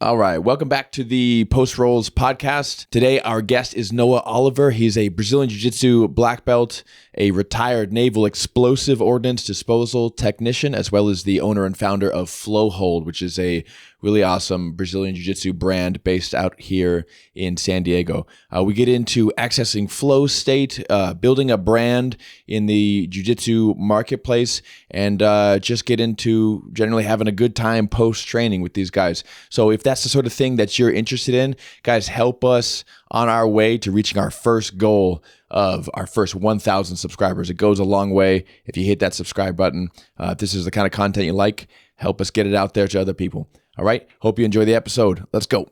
All right, welcome back to the Post Rolls podcast. Today, our guest is Noah Oliver. He's a Brazilian Jiu Jitsu black belt, a retired naval explosive ordnance disposal technician, as well as the owner and founder of Flowhold, which is a really awesome Brazilian Jiu Jitsu brand based out here in San Diego. We get into accessing flow state, building a brand in the Jiu Jitsu marketplace, and just get into generally having a good time post-training with these guys. So if that's the sort of thing that you're interested in, guys, help us on our way to reaching our first goal of our first 1,000 subscribers. It goes a long way if you hit that subscribe button. If this is the kind of content you like, help us get it out there to other people. All right, hope you enjoy the episode. Let's go.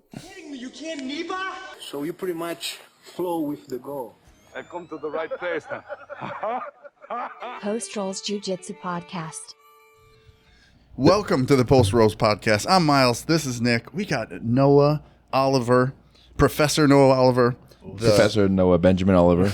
You can't Niba? So you pretty much flow with the goal. I come to the right place. Post Rolls Jiu Jitsu podcast. Welcome to the Post Rolls podcast. I'm Miles. This is Nick. We got Noah Oliver, Professor Noah Oliver. Professor Noah Benjamin Oliver.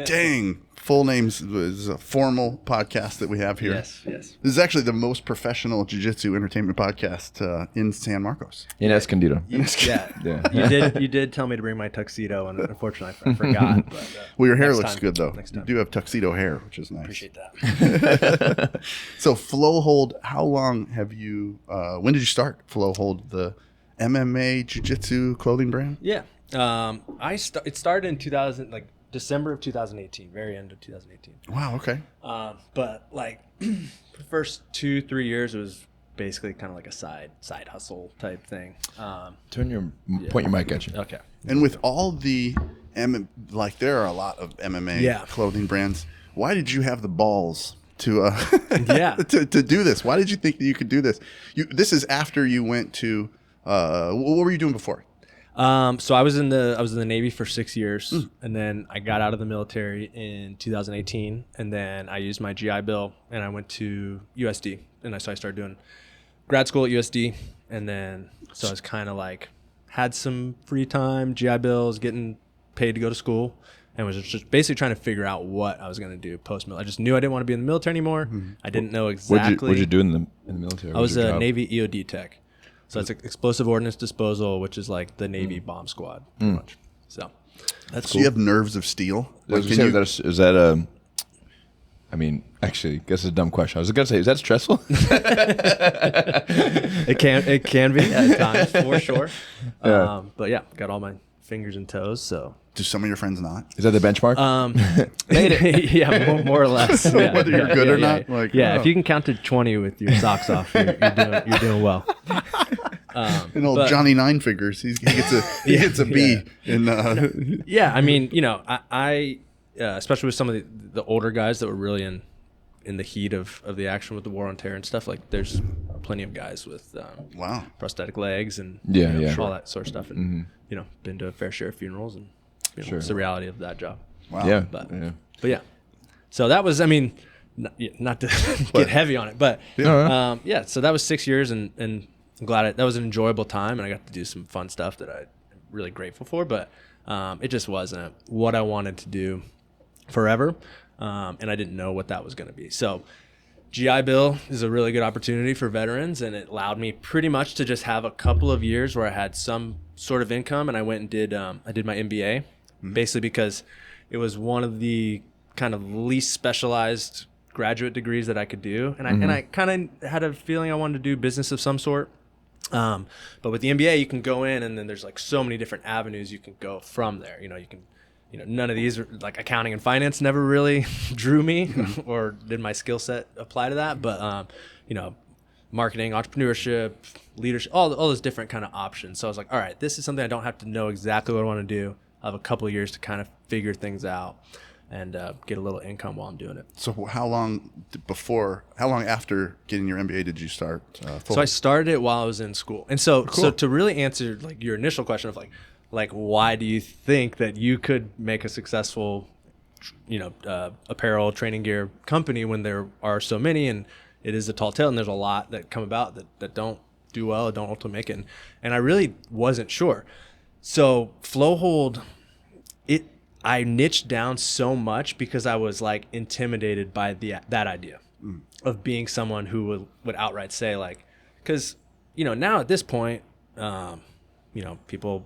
Dang, full names is a formal podcast that we have here. Yes. This is actually the most professional jiu-jitsu entertainment podcast in San Marcos. In Escondido. Yeah. You did tell me to bring my tuxedo, and unfortunately I forgot. But, Well, your hair next looks time. good, though. Next time. You do have tuxedo hair, which is nice. Appreciate that. So Flowhold, how long have you, when did you start Flowhold, the MMA jiu-jitsu clothing brand? Yeah. It started in December of 2018, very end of 2018. Wow, okay. But like the first 2-3 years, it was basically kind of like a side hustle type thing. Point your mic at you. Okay. And with all the, there are a lot of MMA clothing brands. Why did you have the balls to to do this? Why did you think that you could do this? This is after you went to, what were you doing before? So I was in the Navy for 6 years, and then I got out of the military in 2018, and then I used my GI Bill, and I went to USD, and I started doing grad school at USD, and then so I was kind of like had some free time, GI Bills, getting paid to go to school, and was just basically trying to figure out what I was going to do post-mil. I just knew I didn't want to be in the military anymore. I didn't know exactly. What'd you do in the military? I was a Navy EOD tech. So it's explosive ordnance disposal, which is like the Navy bomb squad, pretty much. So that's cool. So you have nerves of steel? Is that a... I mean, actually, I guess it's a dumb question. I was going to say, is that stressful? It can be at times, for sure. Yeah. But yeah, got all my fingers and toes, so... Do some of your friends not? Is that the benchmark? Yeah, more or less. Yeah, Whether you're good or not? Like, if you can count to 20 with your socks off, you're doing well. And old Johnny Nine Fingers, he gets a B. Yeah, I mean, I especially with some of the older guys that were really in the heat of the action with the war on terror and stuff, like there's plenty of guys with prosthetic legs and all that sort of stuff, and been to a fair share of funerals, and it's the reality of that job. Wow. Yeah. But yeah, so that was, I mean, not to get heavy on it, but so that was 6 years, and I'm glad that was an enjoyable time, and I got to do some fun stuff that I'm really grateful for, but it just wasn't what I wanted to do forever, and I didn't know what that was going to be. So GI Bill is a really good opportunity for veterans, and it allowed me pretty much to just have a couple of years where I had some sort of income, and I went and did my MBA, basically because it was one of the kind of least specialized graduate degrees that I could do, and I kind of had a feeling I wanted to do business of some sort. But with the MBA, you can go in, and then there's like so many different avenues you can go from there. You can, none of these are like accounting and finance never really drew me or did my skill set apply to that. But, marketing, entrepreneurship, leadership, all those different kind of options. So I was like, all right, this is something I don't have to know exactly what I want to do. I have a couple of years to kind of figure things out and get a little income while I'm doing it. So how long after getting your MBA did you start? So I started it while I was in school. And so to really answer like your initial question of like why do you think that you could make a successful, apparel training gear company when there are so many, and it is a tall tale, and there's a lot that come about that don't do well, don't ultimately make it. And I really wasn't sure. So Flowhold, I niched down so much because I was like intimidated by that idea of being someone who would outright say like, because now at this point, people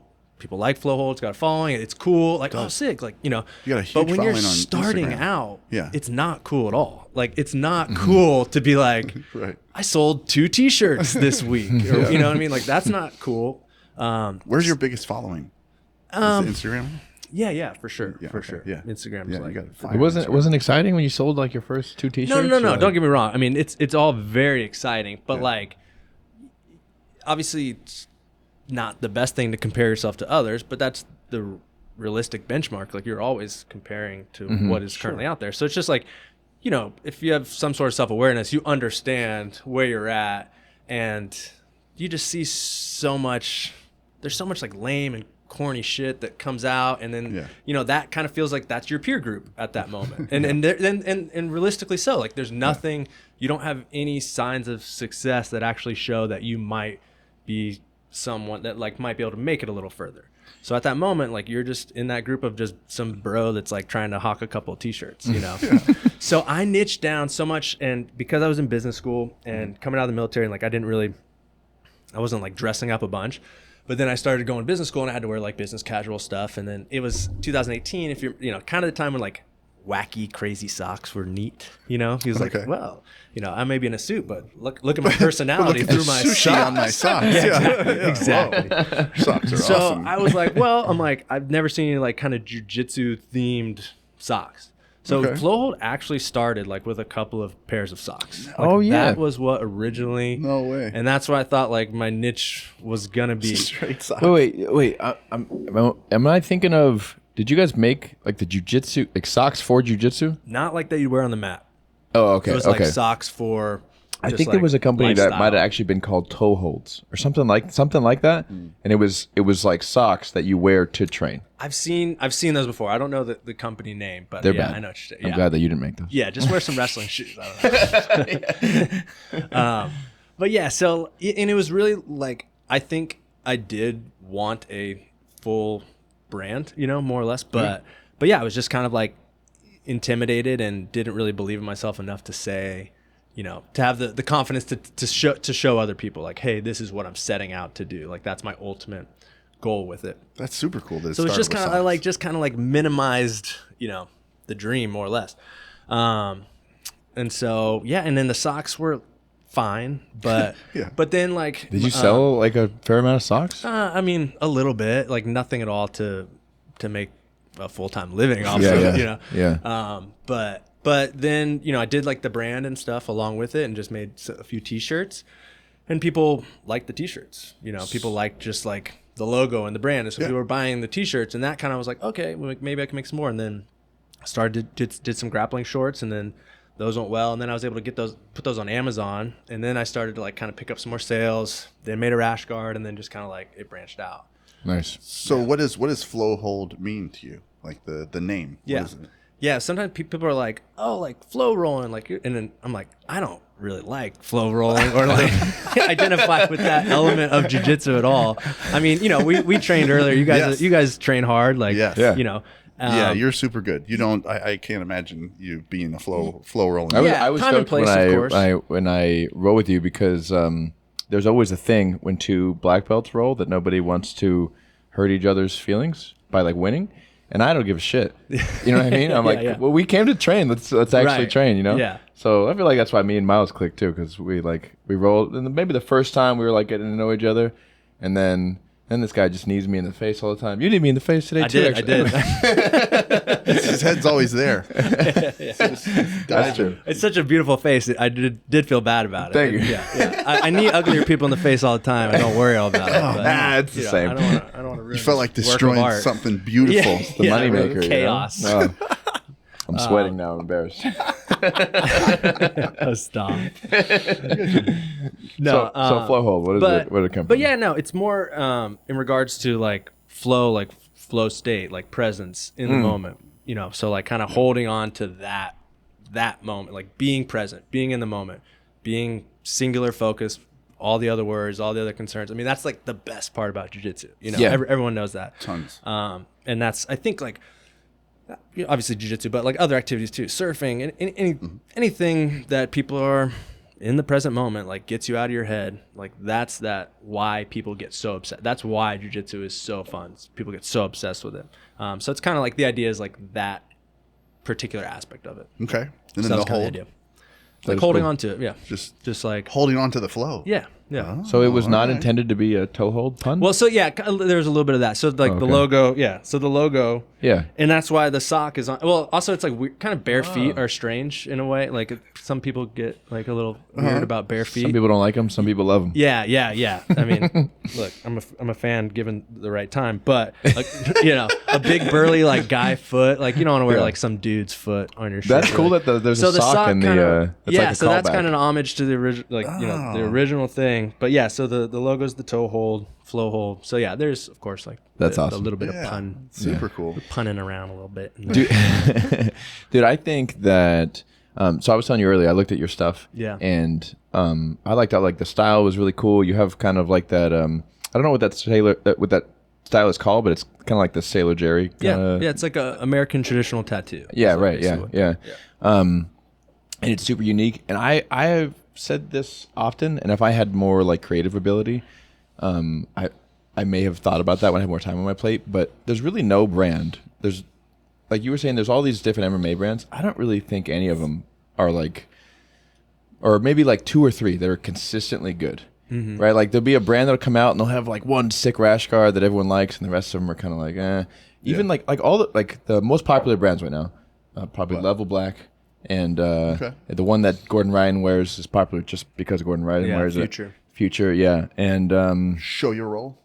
like Flowhold. It's got a following. It's cool. Like, oh, sick. Like, You got a huge but when you're following on starting Instagram. out, Yeah. it's not cool at all. Like, it's not cool to be like, Right. I sold 2 t-shirts this week. Or, you know what I mean? Like, that's not cool. Where's your biggest following? Is it Instagram? Yeah, for sure. Yeah, for okay, sure. yeah. Instagram's Yeah, like, you got It wasn't exciting when you sold like your first 2 t-shirts? no. Don't get me wrong. I mean, it's all very exciting, but like, obviously, it's not the best thing to compare yourself to others, but that's the realistic benchmark. Like, you're always comparing to what is currently out there. So it's just like, if you have some sort of self-awareness, you understand where you're at, and you just see so much. There's so much like lame and corny shit that comes out, and then that kind of feels like that's your peer group at that moment, and realistically so. Like, there's nothing, you don't have any signs of success that actually show that you might be someone that like might be able to make it a little further. So at that moment, like, you're just in that group of just some bro that's like trying to hawk a couple of t-shirts, So I niched down so much, and because I was in business school and coming out of the military, and like I wasn't like dressing up a bunch. But then I started going to business school, and I had to wear like business casual stuff. And then it was 2018, if you're, kind of the time when like wacky, crazy socks were neat. He was like, well, I may be in a suit, but look at my personality through my sushi socks. on my socks. Exactly. Socks are So awesome. I was like, I've never seen any like kind of jiu-jitsu themed socks. So Flowhold actually started like with a couple of pairs of socks. Like, that was what originally. No way. And that's what I thought like my niche was gonna be. Straight socks. Wait. Am I thinking of? Did you guys make like the jujitsu, like socks for jujitsu? Not like that you wear on the mat. Oh, okay. It was like socks for. I just, think there like, was a company that lifestyle. might have actually been called Toe Holds or something like that, and it was like socks that you wear to train. I've seen those before. I don't know the company name, but They're yeah, bad. I know what you're saying. I'm Yeah. glad that you didn't make those. Yeah, just wear some wrestling shoes. I don't know. But yeah, so, and it was really like, I think I did want a full brand, more or less. But yeah, I was just kind of like intimidated and didn't really believe in myself enough to say, to have the confidence to show other people like, hey, this is what I'm setting out to do. Like, that's my ultimate goal with it. That's super cool. So it's just kind of, I like just kind of like minimized, the dream more or less. And so, yeah. And then the socks were fine, but, but then like, Did you sell like a fair amount of socks? I mean, a little bit, like nothing at all to make a full-time living off Yeah, of, yeah. But then, I did like the brand and stuff along with it, and just made a few t-shirts, and people liked the t-shirts. People liked just like the logo and the brand. And so people were buying the t-shirts, and that kind of was like, okay, well, maybe I can make some more. And then I started did some grappling shorts, and then those went well. And then I was able to put those on Amazon. And then I started to like kind of pick up some more sales, then made a rash guard, and then just kind of like it branched out. Nice. So what does Flowhold mean to you? Like the name? Yeah. What is it? Yeah, sometimes people are like, "Oh, like flow rolling," like, and then I'm like, I don't really like flow rolling or like identify with that element of jiu-jitsu at all. I mean, we trained earlier. You guys train hard, like, yeah, you're super good. You don't. I can't imagine you being a flow rolling. I was time and stoked place, of course. when I roll with you because there's always a thing when 2 black belts roll that nobody wants to hurt each other's feelings by like winning. And I don't give a shit. You know what I mean? I'm like, well, we came to train. Let's actually train, Yeah. So I feel like that's why me and Miles clicked too, because we rolled. And maybe the first time we were like getting to know each other, and then this guy just knees me in the face all the time. You need me in the face today too. I did. His head's always there. That's true. It's such a beautiful face. I did feel bad about it. Thank you. Yeah. I need uglier people in the face all the time. I don't worry all about it. But, it's the same. I don't want to ruin You felt like this work of destroying art. something beautiful. It's the moneymaker. Chaos. I'm sweating now. I'm embarrassed. Oh, stop. So Flowhold, what is it? Where did it come from? But yeah, no, it's more in regards to like flow state, like presence in the moment. So like kind of holding on to that moment, like being present, being in the moment, being singular focused. All the other worries, all the other concerns. I mean, that's like the best part about jiu-jitsu. Everyone knows that. Tons. And that's, I think, like, obviously jiu-jitsu, but like other activities too, surfing, and anything that people are in the present moment, like gets you out of your head. Like that's why people get so upset. That's why jiu-jitsu is so fun. People get so obsessed with it. So it's kind of like the idea is like that particular aspect of it. Okay. And So then that's the kind of hold. the idea. Like holding cool. on to it. Yeah. Just like Holding on to the flow. yeah. Yeah. So it was not alright. intended to be a toe hold pun? Well, so yeah, there was a little bit of that. So like the Okay. logo, yeah. So the logo, yeah. and that's why the sock is on. Well, also it's like weird, kind of bare feet are strange in a way. Like some people get like a little weird about bare feet. Some people don't like them. Some people love them. Yeah. I mean, look, I'm a fan given the right time, but like, a big burly like guy foot, like you don't want to wear Yeah. like some dude's foot on your shirt. That's cool that there's a sock in the. It's yeah, like a so that's callback. kind of an homage to the original, like the original thing. But yeah, so the logo's the toe hold, flow hold. So yeah, there's of course like That's a awesome. little bit Yeah. of pun, Super cool. punning around a little bit. Dude, I think that. So I was telling you earlier, I looked at your stuff. Yeah. And I liked how like the style was really cool. You have kind of like that. I don't know what that style is called, but it's kind of like the Sailor Jerry. Yeah, it's like a American traditional tattoo. Yeah, So right. basically Yeah, what- yeah. And it's super unique. And I have said this often. And if I had more like creative ability, I may have thought about that when I had more time on my plate. But there's really no brand. There's like you were saying, there's all these different MMA brands. I don't really think any of them are like, or maybe like 2 or 3 that are consistently good. Right? Like there'll be a brand that'll come out and they'll have like one sick rash guard that everyone likes, and the rest of them are kind of like, eh. Even like all the like the most popular brands right now, probably Level Black, and the one that Gordon Ryan wears is popular just because Gordon Ryan wears Future. it. Future, yeah, and Show your roll.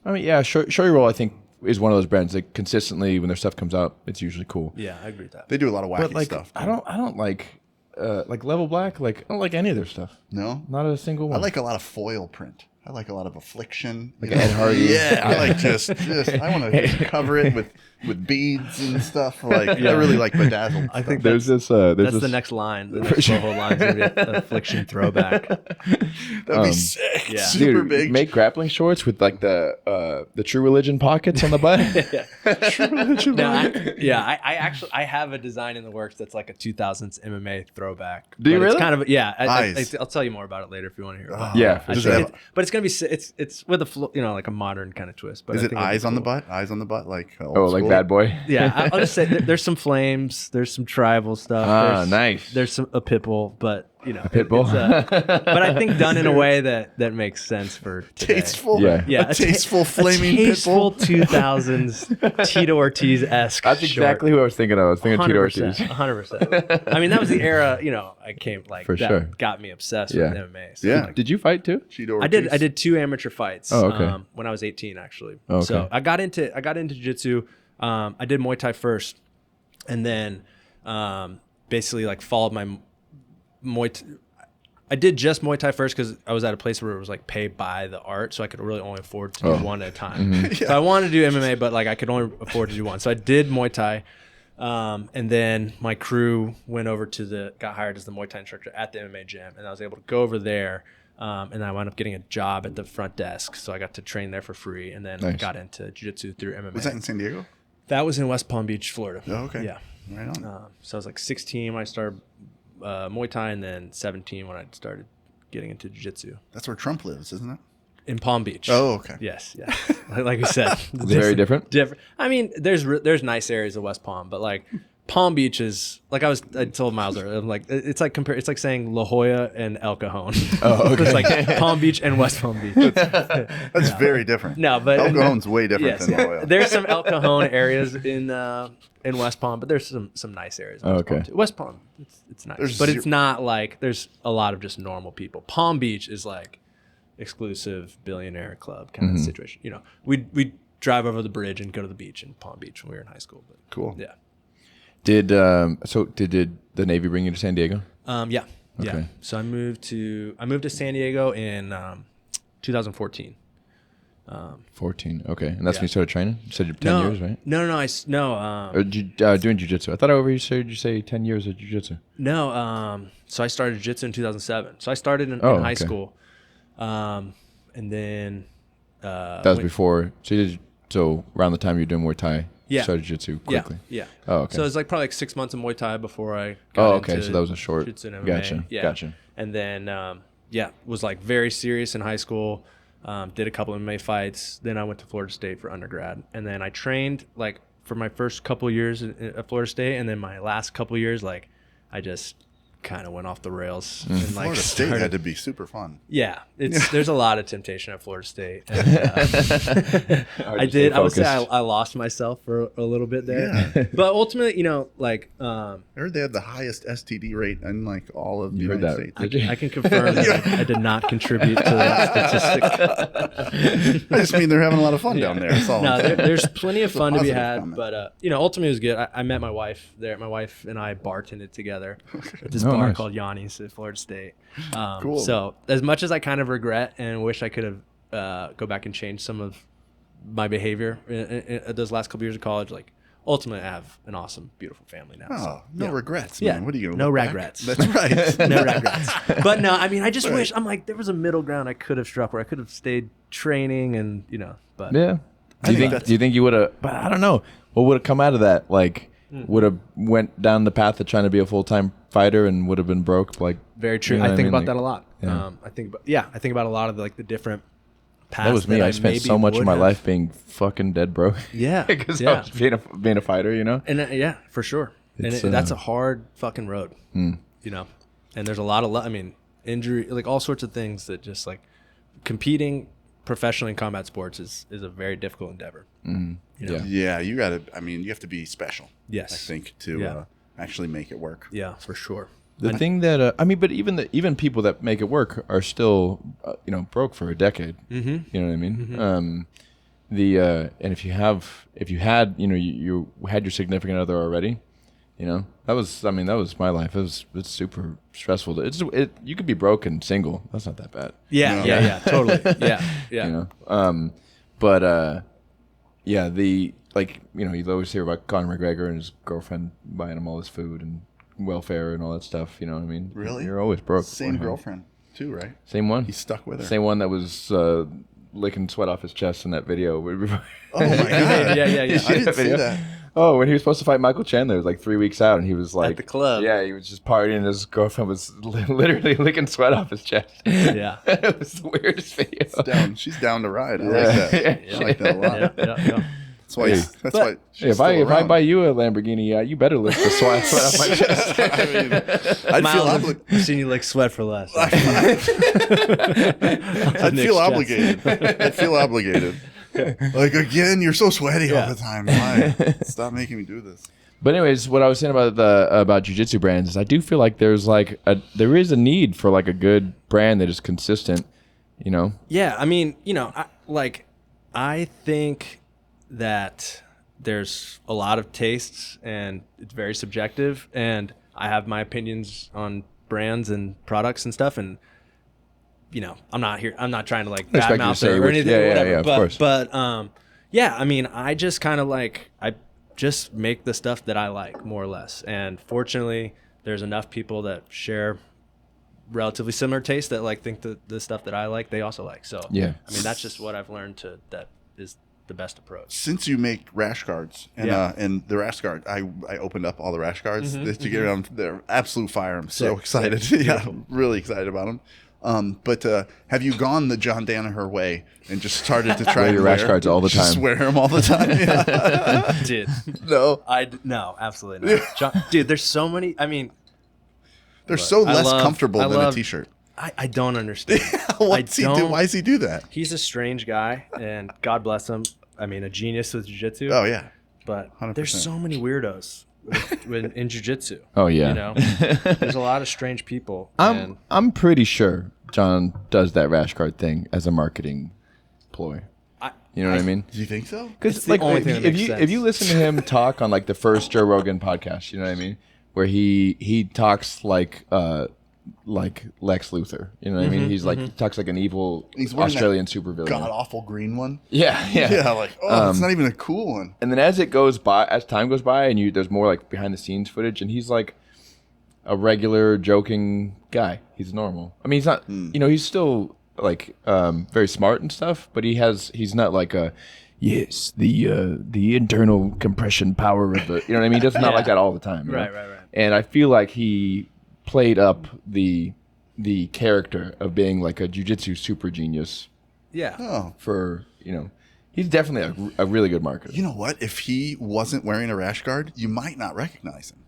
I mean, yeah, Show Your Roll, I think, is one of those brands that consistently, when their stuff comes out, it's usually cool. Yeah, I agree with that. They do a lot of wacky But like, stuff. I don't like Level Black. Like, I don't like any of their stuff. No? Not a single one. I like a lot of foil print. I like a lot of affliction. Like Ed Hardy. Yeah, I like just I want to cover it with beads and stuff. Like I really like bedazzled. I think there's that's, this. that's the next line. The next whole line is gonna be an affliction throwback. That'd be sick. yeah. Super Dude, big. make grappling shorts with like the True Religion pockets on the butt. No, I actually have a design in the works that's like a 2000s MMA throwback. Do you But it's really? kind of Nice. I'll tell you more about it later if you want to hear about Yeah, it. Does it have- But it's gonna be it's with a like a modern kind of twist. But is I it think it'll be eyes on the cool. butt? Eyes on the butt, like old Oh, like school? Bad Boy. Yeah, I'll just say there's some flames, there's some tribal stuff. there's, Nice. There's a pit bull, but Pit bull. but I think done in a way that makes sense for today. Tasteful. Yeah. A tasteful flaming pit tasteful bull. 2000s Tito Ortiz esque. That's exactly who I was thinking of. I was thinking Tito Ortiz. 100%. I mean, that was the era. I came like For that sure. got me obsessed Yeah. with MMA. So Yeah. like, Did you fight too? Cheeto I did. Ortiz. I did 2 amateur fights. Oh, okay. When I was 18, actually. Okay. So I got into jiu-jitsu. I did Muay Thai first, and then basically like followed my I did just Muay Thai first because I was at a place where it was like pay by the art, so I could really only afford to do one at a time. So I wanted to do MMA, but like I could only afford to do one. So I did Muay Thai, and then my crew went over got hired as the Muay Thai instructor at the MMA gym, and I was able to go over there. And I wound up getting a job at the front desk, so I got to train there for free, and then Nice. got into jiu-jitsu through MMA. Was that in San Diego? That was in West Palm Beach, Florida. Oh, okay. Yeah. Right on. So I was like 16 when I started Muay Thai, and then 17 when I started getting into jiu-jitsu That's where Trump lives, isn't it? in Palm Beach. Oh, okay. Yes, yeah. Like we said, Very different? Different. I mean, there's nice areas of West Palm, but like Palm Beach is like I told Miles earlier. I'm like it's like saying La Jolla and El Cajon. Oh, okay. It's like Palm Beach and West Palm Beach. That's very different. No, but El Cajon's way different yes, than La Jolla. there's some El Cajon areas in West Palm, but there's some nice areas in West Okay. Palm too. West Palm, it's nice, There's but it's not like there's a lot of just normal people. Palm Beach is like exclusive billionaire club kind of situation. We drive over the bridge and go to the beach in Palm Beach when we were in high school. But Cool. yeah. Did the Navy bring you to San Diego? Yeah. Okay. So I moved to San Diego in 2014. 14. Okay, and that's Yeah. when you started training. You said you're 10 years, right? No. Or doing jiu-jitsu. I thought I overheard you say 10 years of jiu-jitsu. No. So I started jiu-jitsu in 2007. So I started in Oh, high okay. school, and then That was before. So around the time you were doing Muay Thai. started jiu-jitsu quickly. Yeah. Oh, okay. So it was like probably like 6 months of Muay Thai before I got okay. into So that was a short. jiu-jitsu and MMA. Gotcha. Yeah. Gotcha. And then, was like very serious in high school. Did a couple of MMA fights. Then I went to Florida State for undergrad. And then I trained like for my first couple of years at Florida State. And then my last couple of years, like I just kind of went off the rails. And like Florida State had to be super fun. Yeah, there's a lot of temptation at Florida State. And, I would say I lost myself for a little bit there. Yeah. But ultimately, like I heard they had the highest STD rate in like all of the You heard United that? States. I can confirm that I did not contribute to that statistic. I just mean they're having a lot of fun down there. That's all. No, there's plenty of It's a fun to be positive had, comment. but ultimately it was good. I met my wife there. My wife and I bartended together at this bar nice. called Yanni's at Florida State. Cool. So as much as I kind of regret and wish I could have go back and change some of my behavior in those last couple years of college, like ultimately I have an awesome, beautiful family now. Oh, no regrets, Yeah. man. What are you going to No look back? regrets. That's right. No regrets. But no, I mean, I just wish, I'm like, there was a middle ground I could have struck where I could have stayed training and, but Yeah. Do you think you would have? But I don't know. What would have come out of that? Like, would have went down the path of trying to be a full-time fighter and would have been broke? Like, very true. you know what I think mean? about Like, that a lot. yeah. I think about a lot of the different paths. That was me. I spent so much of my have. life being fucking dead broke. Yeah. Because I Yeah. was being a fighter, And yeah, for sure. It's, And that's a hard fucking road, And there's a lot of, injury, like all sorts of things that just like competing professionally in combat sports is a very difficult endeavor. Yeah, you got to. I mean, you have to be special. Yes. I think to actually make it work. Yeah, for sure. The thing that but even people that make it work are still broke for a decade. Mm-hmm. You know what I mean? Mm-hmm. And if you had you had your significant other already, that was my life. It's super stressful. You could be broke and single. That's not that bad. Yeah, totally. Yeah. You always hear about Conor McGregor and his girlfriend buying him all his food and welfare and all that stuff. You know what I mean? Really? You're always broke. Same girlfriend too, right? Same one. He's stuck with her. Same one that was licking sweat off his chest in that video. Oh my god! Yeah. I didn't see that. Oh, when he was supposed to fight Michael Chandler, it was like 3 weeks out, and he was like At the club. Yeah, he was just partying, and his girlfriend was literally licking sweat off his chest. Yeah. It was the weirdest video. She's down to ride. I like that. I like that a lot. Yeah. That's why. Hey, if I buy you a Lamborghini, you better lift the sweat off my chest. I'd feel Miles, obligated. I've seen you like sweat for less. I'd feel obligated. I'd feel obligated. Like, again, you're so sweaty all the time. Why? Stop making me do this. But anyways, what I was saying about jiu-jitsu brands is I do feel like there is a need for like a good brand that is consistent, Yeah, I think that there's a lot of tastes and it's very subjective, and I have my opinions on brands and products and stuff, and I'm not trying to like badmouth or anything or whatever. Yeah, of course. But I just kind of like I just make the stuff that I like more or less, and fortunately there's enough people that share relatively similar tastes that like think that the stuff that I like they also like. So that's just what I've learned that is the best approach. Since you make rash guards and the rash guard, I opened up all the rash guards that you get around. They're absolute fire. I'm so excited. Yeah, really excited about them. But have you gone the John Danaher way and just started to try wear your rash guards all the time? Just wear them all the time. Yeah. Dude, No, no, absolutely not. Dude, there's so many. they're so less comfortable than a t-shirt. I don't understand. What's he do? Why does he do that? He's a strange guy, and God bless him. A genius with jiu-jitsu. Oh yeah, but 100%. there's so many weirdos in jiu-jitsu. Oh yeah. There's a lot of strange people. I'm pretty sure John does that rash guard thing as a marketing ploy. You know what I mean? Do you think so? Because the only thing that makes sense. if you listen to him talk on like the first Joe Rogan podcast, you know what I mean, where he talks like Lex Luthor, you know what I mean? He's like he talks like an evil Australian supervillain. God awful green one. Yeah. Like it's not even a cool one. And then as time goes by, and there's more like behind the scenes footage, and he's like a regular joking guy. He's normal. He's not. He's still like very smart and stuff, but he's not like a yes, the internal compression power of the, you know what I mean? It's not like that all the time. Right. And I feel like he played up the character of being like a jiu-jitsu super genius. Yeah. Oh. For, you know, he's definitely a really good marketer. You know what? If he wasn't wearing a rash guard, you might not recognize him.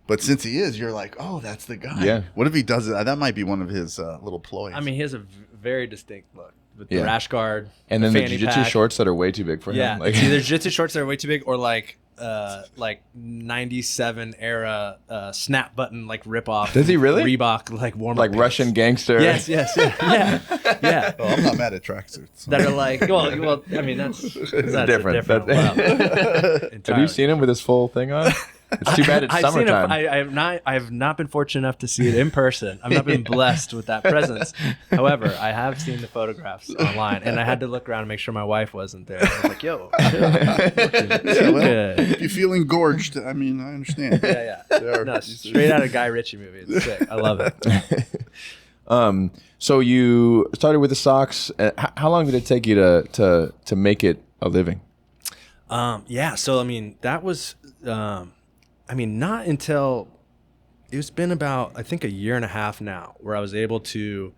But since he is, you're like, oh, that's the guy. Yeah. What if he does it? That might be one of his little ploys. I mean, he has a very distinct look with the rash guard. And then the fanny jiu-jitsu pack. shorts that are way too big for him. Yeah. Like, It's either jiu-jitsu shorts that are way too big or like 97 era snap button like rip off. Does he really? Reebok like warm up like pants. Russian gangster. Yes. Yeah. oh, I'm not mad at tracksuits. That are like, well, I mean, that's different. A different level. Have you seen him with his full thing on? It's too bad it's I've summertime. I have not been fortunate enough to see it in person. I've not been blessed with that presence. However, I have seen the photographs online, and I had to look around and make sure my wife wasn't there. I was like, "Yo, good." If you're feeling gorged, I mean, I understand. Yeah. No, straight out of Guy Ritchie movie. It's sick. I love it. So you started with the socks. How long did it take you to make it a living? Yeah. So I mean, that was. Not until it's been about, I think, a year and a half now where I was able to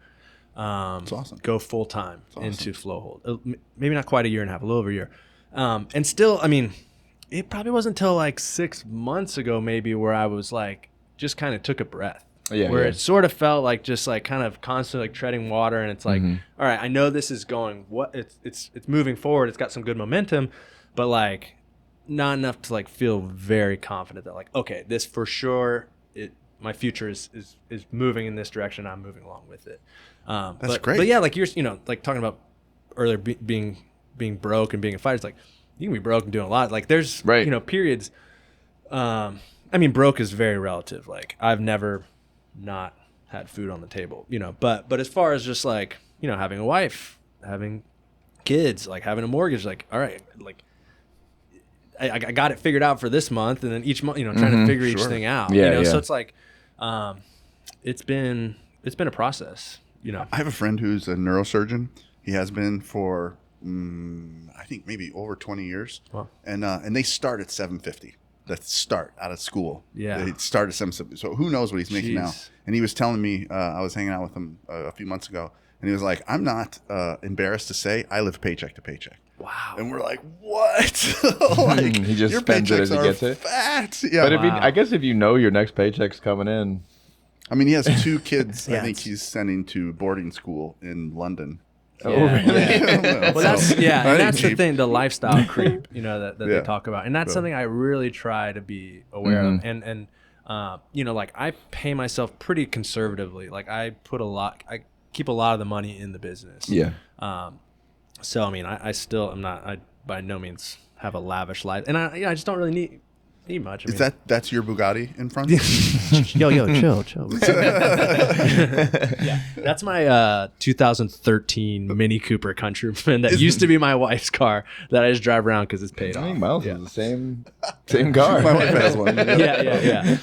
go full time into Flowhold. Maybe not quite a year and a half, a little over a year. And still, I mean, it probably wasn't until like 6 months ago maybe where I was like, just kind of took a breath. It sort of felt like just like kind of constantly like treading water, and it's like, all right, I know this is going, it's moving forward. It's got some good momentum, but like, not enough to like feel very confident that like, okay, this for sure, my future is moving in this direction. I'm moving along with it. That's great. But yeah, like you're, like talking about earlier being broke and being a fighter. It's like you can be broke and doing a lot. Like there's periods. Broke is very relative. Like I've never not had food on the table, but as far as just like, having a wife, having kids, like having a mortgage, like, all right, like, I got it figured out for this month, and then each month, trying to figure each thing out. So it's like, it's been a process. I have a friend who's a neurosurgeon. He has been for I think maybe over 20 years. Wow. And they start at 750. That's start out of school. Yeah. They start at 750. So who knows what he's making now? And he was telling me, I was hanging out with him a few months ago, and he was like, I'm not embarrassed to say I live paycheck to paycheck. Wow. And we're like, what? Like, he just your spends it as he paychecks gets are it. fat. Yeah. But I guess if you know your next paycheck's coming in. I mean, he has 2 kids. I think he's sending to boarding school in London. Oh, really? Yeah. Well, that's the thing, the lifestyle creep, that they talk about, and that's something I really try to be aware of, and like I pay myself pretty conservatively. Like I keep a lot of the money in the business. Yeah. So I mean, I still am not. I by no means have a lavish life, and I just don't really need much. Is that's your Bugatti in front? Yo, chill. Yeah, that's my 2013 Mini Cooper Countryman that used to be my wife's car that I just drive around because it's paid I off. think Miles is the same car. My wife has one. Yeah.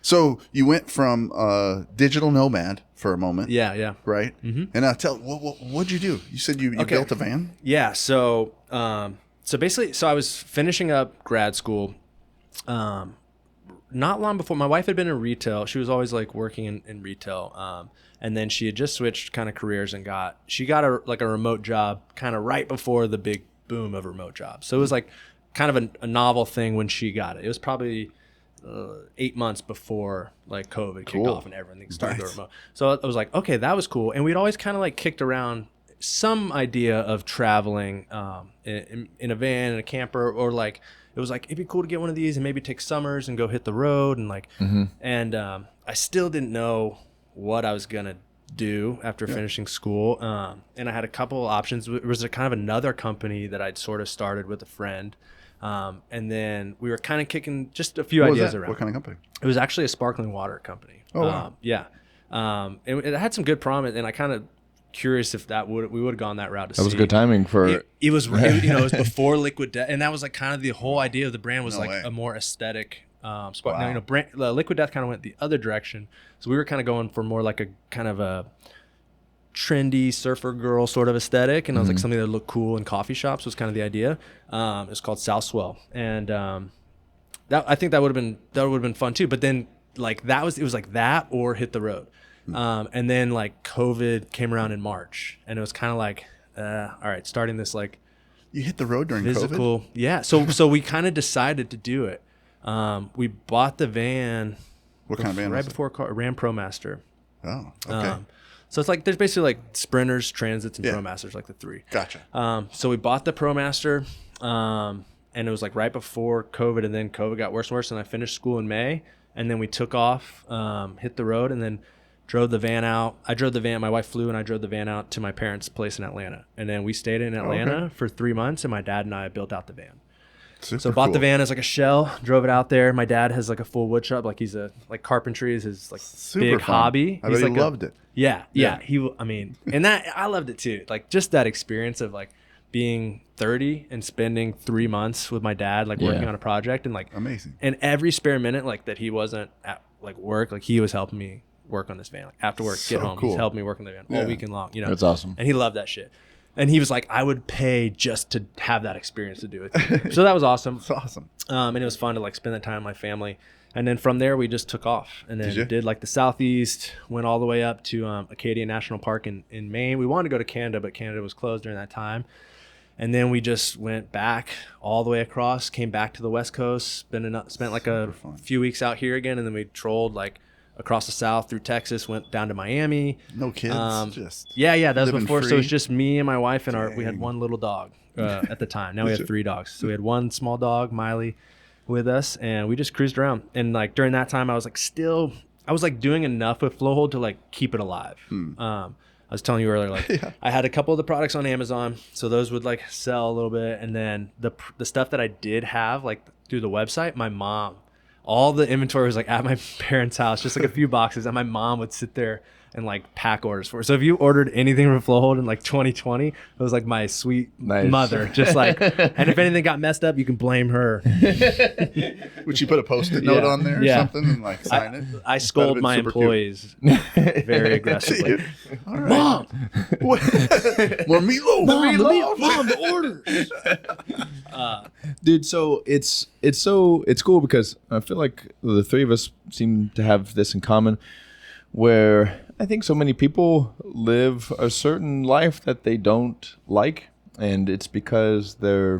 So you went from digital nomad for a moment. Yeah. Right. Mm-hmm. And what'd you do? You said you built a van. Yeah. So basically, I was finishing up grad school. Not long before, my wife had been in retail. She was always like working in retail. And then she had just switched kind of careers and got a remote job kind of right before the big boom of remote jobs. So it was like kind of a novel thing when she got it. It was probably 8 months before like COVID kicked off and everything started going remote. So I was like, okay, that was cool. And we'd always kind of like kicked around some idea of traveling in a van, in a camper, or like it was like it'd be cool to get one of these and maybe take summers and go hit the road and like and I still didn't know what I was gonna do after finishing school, and I had a couple of options. It was kind of another company that I'd sort of started with a friend, and then we were kind of kicking just a few ideas around. What kind of company? It was actually a sparkling water company. Oh wow. It had some good promise, and I kind of curious if we would have gone that route. That was good timing for it was it was before Liquid Death, and that was like kind of the whole idea of the brand was a more aesthetic spot. Wow. Now, Liquid Death kind of went the other direction, so we were kind of going for more like a kind of a trendy surfer girl sort of aesthetic, and I was like something that looked cool in coffee shops was kind of the idea. It was called South Swell, and I think that would have been fun too. But then like it was like that or hit the road, and then like COVID came around in March, and it was kind of like all right, starting this like you hit the road during physical, COVID? Yeah. So we kind of decided to do it. We bought the van. What kind of van? Right before Ram ProMaster. Oh, okay. So it's like there's basically like Sprinters, Transits, and ProMasters, like the three. Gotcha. So we bought the ProMaster, and it was like right before COVID, and then COVID got worse and worse, and I finished school in May, and then we took off, hit the road, and then drove the van out. I drove the van. My wife flew, and I drove the van out to my parents' place in Atlanta, and then we stayed in Atlanta for 3 months, and my dad and I built out the van. Super bought cool. the van as like a shell, drove it out there. My dad has like a full wood shop, like he's like carpentry is his like Super big fun. hobby. I bet He's he loved it. Yeah. And that I loved it too. Like just that experience of like being 30 and spending 3 months with my dad, like working on a project, and like amazing. And every spare minute like that he wasn't at like work, like he was helping me work on this van. Like after work, get home, he's helping me work on the van all weekend long. You know, that's awesome. And he loved that shit. And he was like, I would pay just to have that experience to do it. So that was awesome. It's awesome. And it was fun to like spend that time with my family. And then from there, we just took off and then did like the Southeast, went all the way up to Acadia National Park in Maine. We wanted to go to Canada, but Canada was closed during that time. And then we just went back all the way across, came back to the West Coast, spent like a few weeks out here again. And then we trolled like across the South through Texas, went down to Miami. No kids, just that was before. Free. So it was just me and my wife, and we had one little dog at the time. Now we have 3 dogs. So we had one small dog, Miley, with us, and we just cruised around. And like during that time, I was like doing enough with Flowhold to like keep it alive. I was telling you earlier, like I had a couple of the products on Amazon, so those would like sell a little bit, and then the stuff that I did have like through the website, my mom. All the inventory was like at my parents' house, just like a few boxes, and my mom would sit there and like pack orders for it. So if you ordered anything from Flowhold in like 2020, it was like my sweet mother, just like, and if anything got messed up, you can blame her. Would you put a Post-it note on there or something and like sign it? I scold my employees very aggressively. All right. Mom, more meatloaf. Mom, the orders. Dude, so it's cool because I feel like the three of us seem to have this in common, where I think so many people live a certain life that they don't like, and it's because I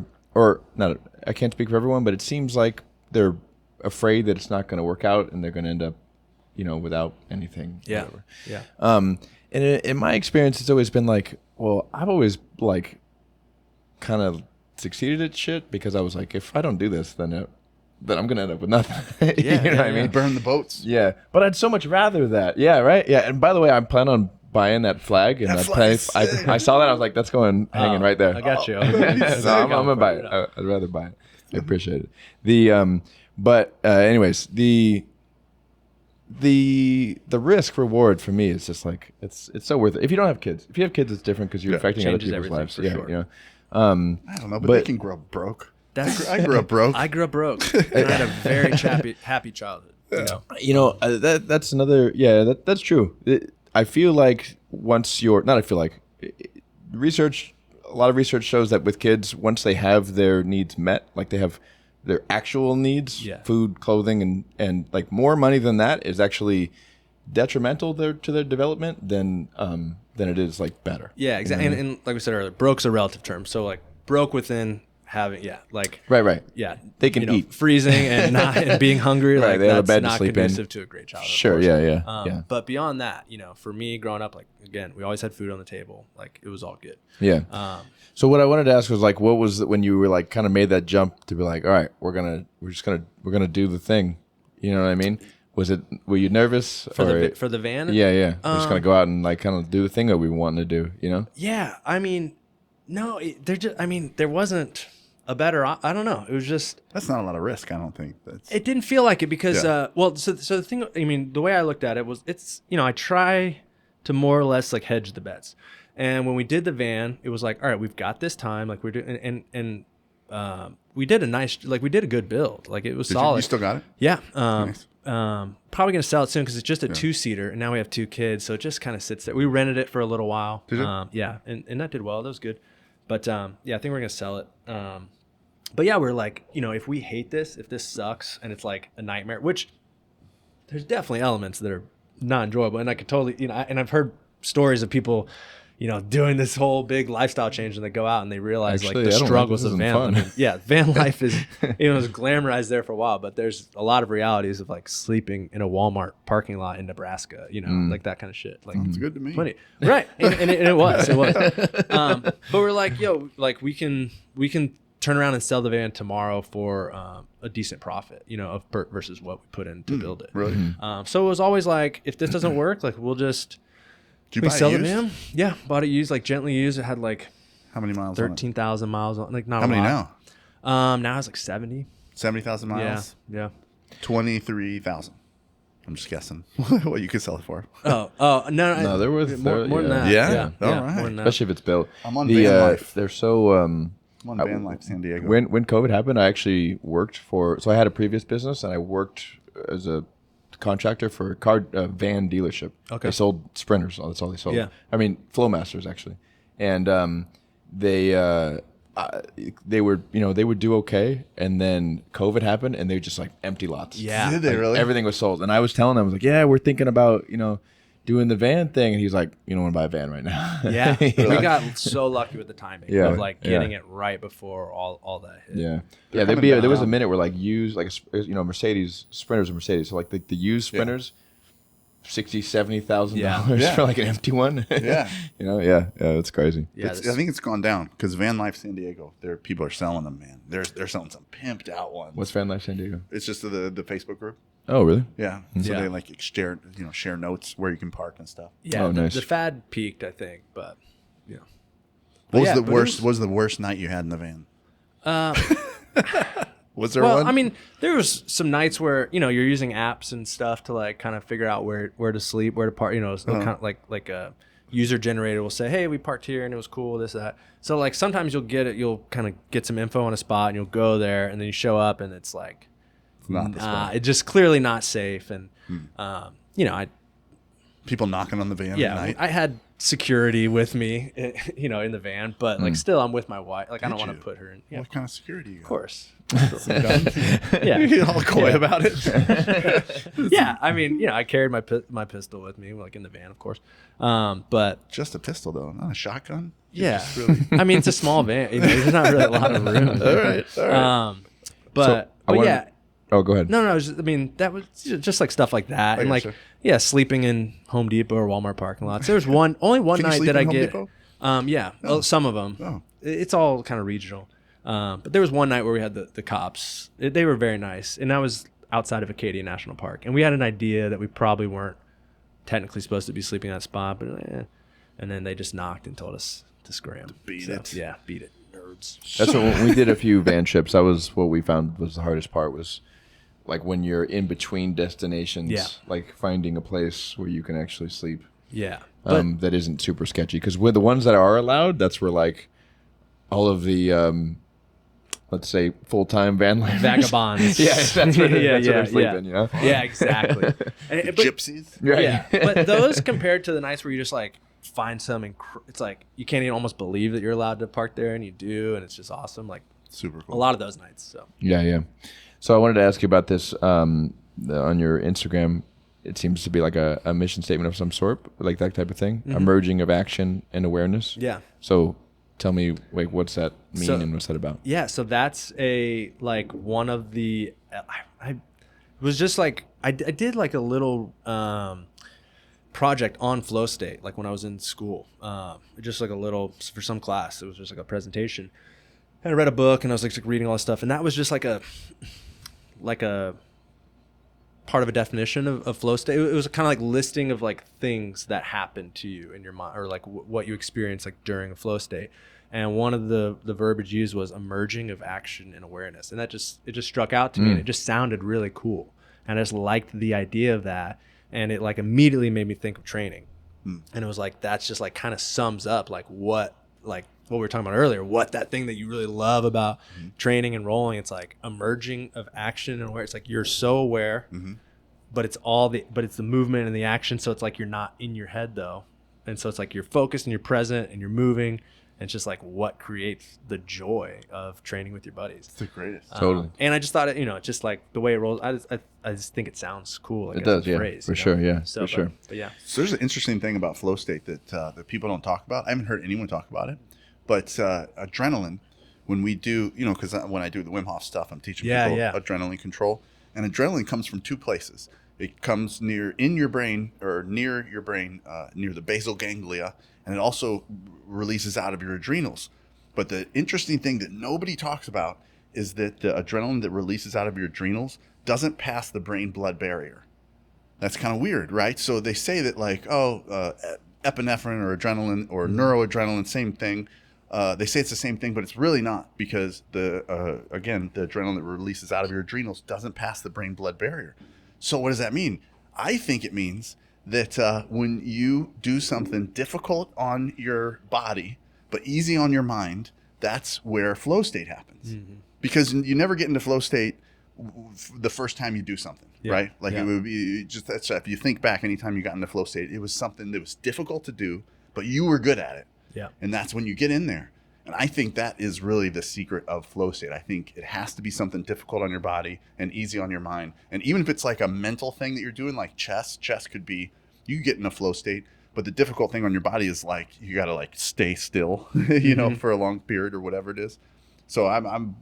can't speak for everyone, but it seems like they're afraid that it's not going to work out and they're going to end up, without anything. Yeah. Whatever. Yeah. And in my experience, it's always been like, well, I've always like kind of succeeded at shit because I was like, if I don't do this, then I'm gonna end up with nothing. You know what I mean? Burn the boats. Yeah, but I'd so much rather that. Yeah, right. Yeah, and by the way, I'm planning on buying that flag, and I saw that. I was like, that's going hanging right there. I got you. So I'm gonna buy it. I'd rather buy it. I appreciate it. Anyways, the risk reward for me is just like it's so worth it. If you don't have kids, if you have kids, it's different because you're affecting other people's lives. For sure. I don't know, but they can grow up broke. I grew up broke. I grew up broke. And I had a very happy childhood. That's another. Yeah, that's true. I feel like once you're not. I feel like research. A lot of research shows that with kids, once they have their needs met, like they have their actual needs, food, clothing, and like more money than that is actually detrimental to their development than it is like better. Yeah, exactly. And like we said earlier, broke's a relative term. So like broke within having right. Yeah, they can eat, freezing and being hungry. Right, like they have a bed not to sleep conducive in. to a great childhood. Sure, yeah. But beyond that, for me growing up, like again, we always had food on the table. Like it was all good. Yeah. So what I wanted to ask was like, what was when you were like kind of made that jump to be like, all right, we're gonna do the thing. You know what I mean? Were you nervous for the van? Yeah. We're just gonna go out and like kind of do the thing that we wanted to do. Yeah. I mean, no, there wasn't a better. I don't know. It was just that's not a lot of risk. I don't think it didn't feel like it because so the thing. I mean, the way I looked at it was I try to more or less like hedge the bets. And when we did the van, it was like, all right, we've got this time. Like we're doing, and we did a good build. Like it was solid. You still got it? Yeah. Nice. probably gonna sell it soon because it's just a 2-seater, and now we have 2 kids, so it just kind of sits there. We rented it for a little while. Did you? Yeah, and that did well. That was good. But yeah, I think we're gonna sell it. But yeah, we're like, if we hate this, if this sucks, and it's like a nightmare, which there's definitely elements that are not enjoyable, and I could totally, and I've heard stories of people, doing this whole big lifestyle change, and they go out and they realize Actually, like the I don't struggles think of this van. isn't fun. Yeah, van life is, it was glamorized there for a while, but there's a lot of realities of like sleeping in a Walmart parking lot in Nebraska, like that kind of shit. Like, It's good to me. plenty, right? And it was. But we're like, yo, like we can turn around and sell the van tomorrow for a decent profit, versus what we put in to build it. Really? So it was always like, if this doesn't work, like we'll just. Did you We buy sell it the used? van. Yeah, bought it used, like gently used. It had like How many miles? on it? 13,000 miles on, like not How a many lot. now? Now it's like 70. 70,000 miles. Yeah. 23,000. I'm just guessing what you could sell it for. Oh no, No, there was more than that. Yeah? yeah, All right. more than that. Especially if it's built. I'm on van life. They're so. I'm on Van Life San Diego. When COVID happened, I actually worked for. So I had a previous business, and I worked as a contractor for a car van dealership. Okay. They sold Sprinters. That's all they sold. Yeah. I mean, Flowmasters actually, and they were they would do okay, and then COVID happened, and they were just like empty lots. Yeah. Did they Like, really? Everything was sold, and I was telling them, I was like, yeah, we're thinking about doing the van thing, and he's like, you don't want to buy a van right now. Yeah, You we know? got so lucky with the timing Yeah, of like getting yeah. it right before all that hit. Yeah, They're there coming was a down. minute where like used like Mercedes Sprinters are Mercedes, so like the used Sprinters, $60,000-$70,000 Yeah. for like an empty one. Yeah. yeah, it's crazy. Yeah, I think it's gone down because Van Life San Diego, people are selling them, man. They're selling some pimped out ones. What's Van Life San Diego? It's just the Facebook group. Oh, really? Yeah. So Yeah. they like share notes where you can park and stuff. Yeah, Oh, nice. the fad peaked, I think, but yeah. What was yeah, the but it worst? What was the worst night you had in the van? Was there Well, one? I mean, there was some nights where you're using apps and stuff to like kind of figure out where to sleep, where to park. It's kind of like a user generator will say, "Hey, we parked here and it was cool, this that." So like sometimes you'll kind of get some info on a spot and you'll go there and then you show up and it's like, It's not the spot. it's just clearly not safe. And People knocking on the van at night. I had security with me, in the van, but like still I'm with my wife. Like I don't Did want to you? put her in. Yeah, What kind of security you got? of course. Yeah. You're all coy about it. Yeah, I mean, I carried my pistol with me, like in the van, of course. But Just a pistol though, not a shotgun. yeah, Just really- I mean, it's a small van. There's not really a lot of room. all right. But wanted- Oh, go ahead. no. I mean, that was just like stuff like that, and like gotcha. sleeping in Home Depot or Walmart parking lots. There was only one Can you night sleep that in I Home get. Depot? Well, some of them. Oh. It's all kind of regional. But there was one night where we had the cops. They were very nice, and that was outside of Acadia National Park, and we had an idea that we probably weren't technically supposed to be sleeping in that spot, but and then they just knocked and told us to scram. beat it. Yeah, beat it, nerds. That's what when we did a few van trips. That was what we found was the hardest part was like when you're in between destinations, Yeah. like finding a place where you can actually sleep. Yeah, That isn't super sketchy because with the ones that are allowed, that's where like all of the let's say full-time van lifers. vagabonds. Yeah, that's where they're sleeping. You know? Yeah, exactly. But, Gypsies. Right. yeah, but those compared to the nights where you just like find some, it's like you can't even almost believe that you're allowed to park there, and you do, and it's just awesome. Like Super a cool. lot of those nights. So Yeah. So I wanted to ask you about this on your Instagram. It seems to be like a mission statement of some sort, like that type of thing. A merging of action and awareness. yeah. So tell me, like, what's that mean So- and what's that about? Yeah, so that's one of the I was just like I did like a little project on flow state like when I was in school, just like a little for some class. It was just like a presentation, and I read a book and I was like reading all this stuff, and that was just like a part of a definition of flow state. It was kind of like listing of like things that happen to you in your mind, or like what you experience like during a flow state. And one of the verbiage used was a merging of action and awareness, and it just struck out to me, and it just sounded really cool, and I just liked the idea of that, and it like immediately made me think of training, and it was like that's just like kind of sums up like what we were talking about earlier, what that thing that you really love about training and rolling. It's like a merging of action and aware. It's like you're so aware but it's the movement and the action. So it's like you're not in your head though. And so it's like you're focused and you're present and you're moving. And it's just like what creates the joy of training with your buddies. It's the greatest. Totally. And I just thought just like the way it rolls, I just think it sounds cool. It does, yeah, phrase, for sure, yeah, so, for sure. But yeah. So there's an interesting thing about flow state that people don't talk about. I haven't heard anyone talk about it, but adrenaline, when we do, because when I do the Wim Hof stuff, I'm teaching people adrenaline control, and adrenaline comes from two places. It comes near your brain, near the basal ganglia, and it also releases out of your adrenals. But the interesting thing that nobody talks about is that the adrenaline that releases out of your adrenals doesn't pass the brain-blood barrier. That's kind of weird, right? So they say that epinephrine or adrenaline or neuroadrenaline, same thing. They say it's the same thing, but it's really not, because the adrenaline that releases out of your adrenals doesn't pass the brain-blood barrier. So what does that mean? I think it means that when you do something difficult on your body but easy on your mind, that's where flow state happens. Mm-hmm. Because you never get into flow state the first time you do something, right? Like it would be just that stuff. If you think back, anytime you got into flow state, it was something that was difficult to do, but you were good at it. Yeah. And that's when you get in there. And I think that is really the secret of flow state. I think it has to be something difficult on your body and easy on your mind. And even if it's like a mental thing that you're doing, like chess could be, you get in a flow state, but the difficult thing on your body is like, you got to like stay still, for a long period or whatever it is. So I'm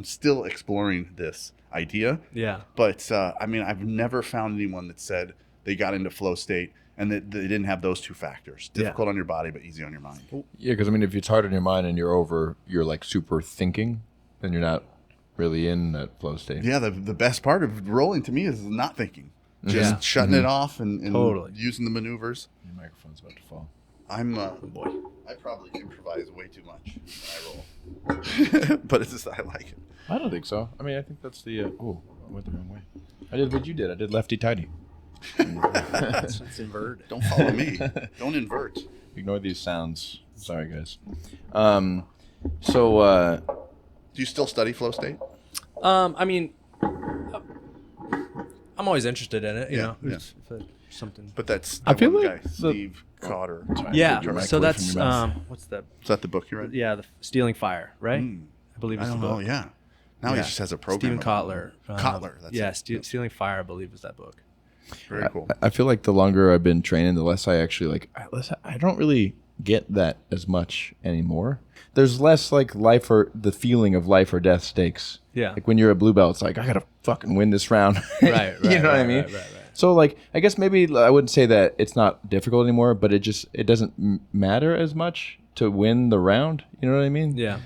still exploring this idea. Yeah. But I've never found anyone that said they got into flow state and that they didn't have those two factors: difficult on your body, but easy on your mind. Yeah, because if it's hard on your mind and you're like super thinking, then you're not really in that flow state. Yeah, the best part of rolling to me is not thinking, just shutting it off and totally using the maneuvers. Your microphone's about to fall. I probably improvise way too much when I roll, but it's just I like it. I don't think so. I think that's the. I went the wrong way. I did what you did. I did lefty tighty. It's inverted. Don't follow me. Don't invert. Ignore these sounds. Sorry, guys. Do you still study flow state? I'm always interested in it. You know, something. But that's I feel one like guy, Steve Cotter. Yeah. So that's what's that? Is that the book you read? Yeah, the Stealing Fire, right? I believe it's the book. Oh yeah. Now he just has a program. Stephen Kotler. That's Stealing Fire, I believe, is that book. Very cool. I feel like the longer I've been training, the less I actually I don't really get that as much anymore. There's less like the feeling of life or death stakes. Yeah. Like when you're a blue belt, it's like, I gotta fucking win this round. Right. You know what I mean? Right. So like, I guess maybe I wouldn't say that it's not difficult anymore, but it doesn't matter as much to win the round. You know what I mean? Yeah.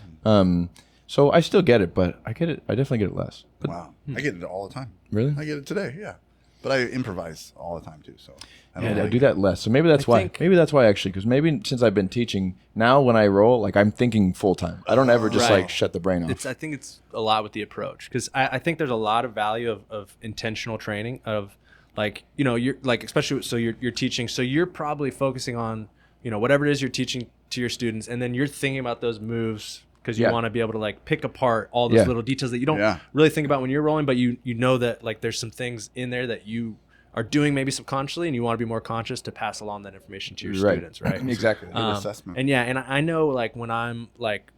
So I still get it, but I definitely get it less. But, wow. I get it all the time. Really? I get it today. Yeah. But I improvise all the time too. So I do that less. So maybe that's why. Maybe that's why actually, because maybe since I've been teaching now, when I roll, like I'm thinking full time. I don't ever just like shut the brain off. I think it's a lot with the approach, because I think there's a lot of value of intentional training of like, you're like, especially so you're teaching, so you're probably focusing on whatever it is you're teaching to your students, and then you're thinking about those moves. Because you want to be able to like pick apart all those little details that you don't really think about when you're rolling, but you know that like there's some things in there that you are doing maybe subconsciously, and you want to be more conscious to pass along that information to your students, right? Exactly. Assessment. And I know like when I'm like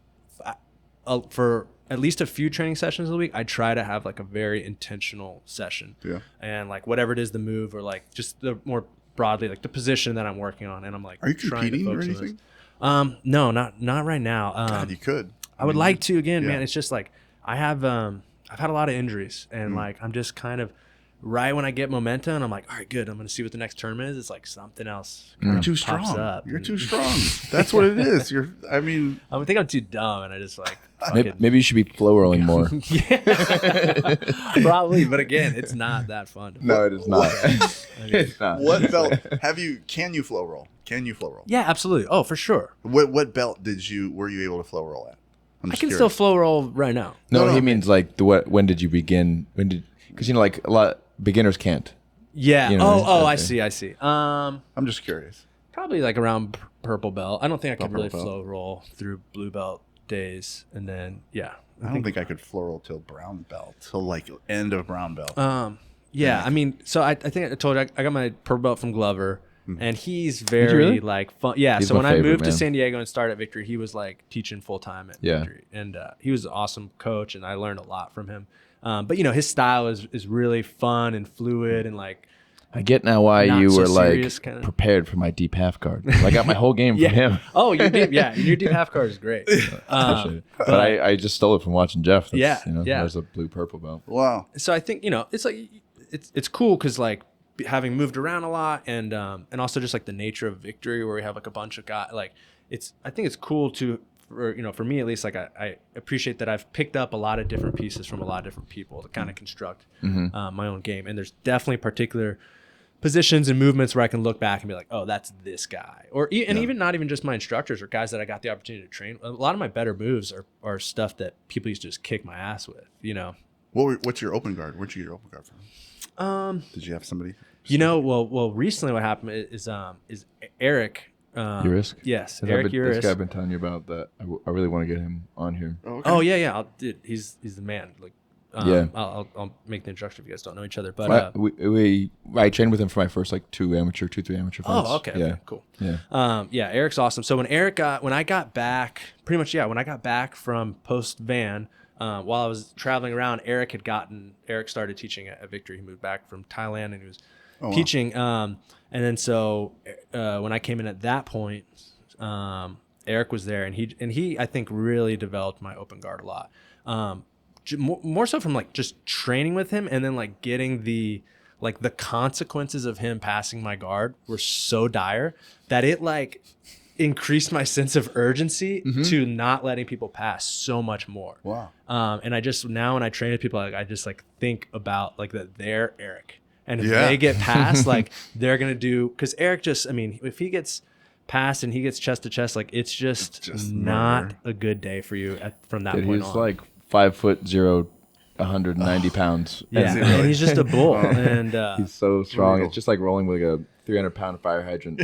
for at least a few training sessions a week, I try to have like a very intentional session. Yeah. And like whatever it is, the move or like just the more broadly like the position that I'm working on, and I'm like, are you competing or anything? No, not right now. God, you could. I would like to again, man. It's just like I've had a lot of injuries, and like I'm just kind of right when I get momentum, and I'm like, all right, good. I'm gonna see what the next term is. It's like something else. You're too strong. You're too strong. That's what it is. I think I'm too dumb, and I just like. Maybe you should be flow rolling more. Probably, but again, it's not that fun. No, it is not. It's not. What belt can you flow roll? Can you flow roll? Yeah, absolutely. Oh, for sure. What belt were you able to flow roll at? I can still flow roll right now. No, he means like when did you begin? Because like a lot beginners can't. Yeah. I see. I'm just curious. Probably like around purple belt. I don't think I could really flow roll through blue belt days, and then I don't think I could flow roll till brown belt, till like end of brown belt. Yeah, I mean, so I think I told you I got my purple belt from Glover, and he's very really? like fun. Yeah, He's so my when I favorite, moved to man. San Diego and started at Victory, he was like teaching full time at Yeah. Victory, and he was an awesome coach, and I learned a lot from him. But his style is really fun and fluid, and like I get now why not you so were serious, like kinda. prepared for my deep half guard. I got my whole game from him. Oh, your deep half guard is great. But I just stole it from watching Jeff. That's, Yeah. There's a blue purple belt. Wow. So I think it's like it's cool because like having moved around a lot and also just like the nature of Victory where we have like a bunch of guys, like I think it's cool for me at least, like I appreciate that I've picked up a lot of different pieces from a lot of different people to kind of construct my own game, and there's definitely particular positions and movements where I can look back and be like, oh, that's this guy, even not even just my instructors or guys that I got the opportunity to train. A lot of my better moves are stuff that people used to just kick my ass with, What's your open guard? Where'd you get your open guard from? Did you have somebody? Well, recently what happened is Eric. Urisk? Yes, Eric Eric This Urisk. guy I've been telling you about that. I really want to get him on here. Okay. Oh yeah. Dude, he's the man. Like, Yeah. I'll make the introduction if you guys don't know each other. But I trained with him for my first like 3 amateur fights. oh, okay, Yeah. okay, cool. Yeah. Eric's awesome. So when I got back, pretty much, when I got back from post van, while I was traveling around, Eric started teaching at Victory. He moved back from Thailand and he was teaching. And then so when I came in at that point, Eric was there, and he I think really developed my open guard a lot. More so from like just training with him, and then like getting the consequences of him passing my guard were so dire that it like increased my sense of urgency to not letting people pass so much more. Wow. And I just, now when I train with people, I just like think about like that they're Eric, and if they get past, like they're gonna do, because Eric just, I mean, if he gets past and he gets chest to chest, like it's just not murder. a good day for you from that Dude, point he's on. like 5'0", 190 pounds. Yeah, and he's just a bull, and He's so strong. brutal. It's just like rolling with a 300-pound fire hydrant